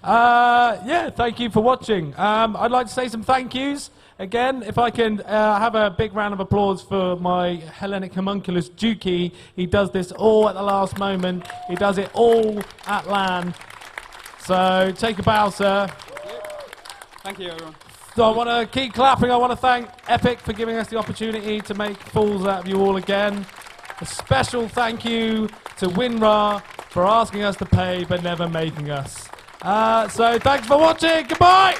yeah, thank you for watching. I'd like to say some thank yous. Again, if I can have a big round of applause for my Hellenic homunculus Dukey. He does this all at the last moment. He does it all at LAN. So take a bow, sir. Thank you, everyone. So I want to keep clapping. I want to thank Epic for giving us the opportunity to make fools out of you all again. A special thank you to WinRAR for asking us to pay but never making us. So thanks for watching. Goodbye.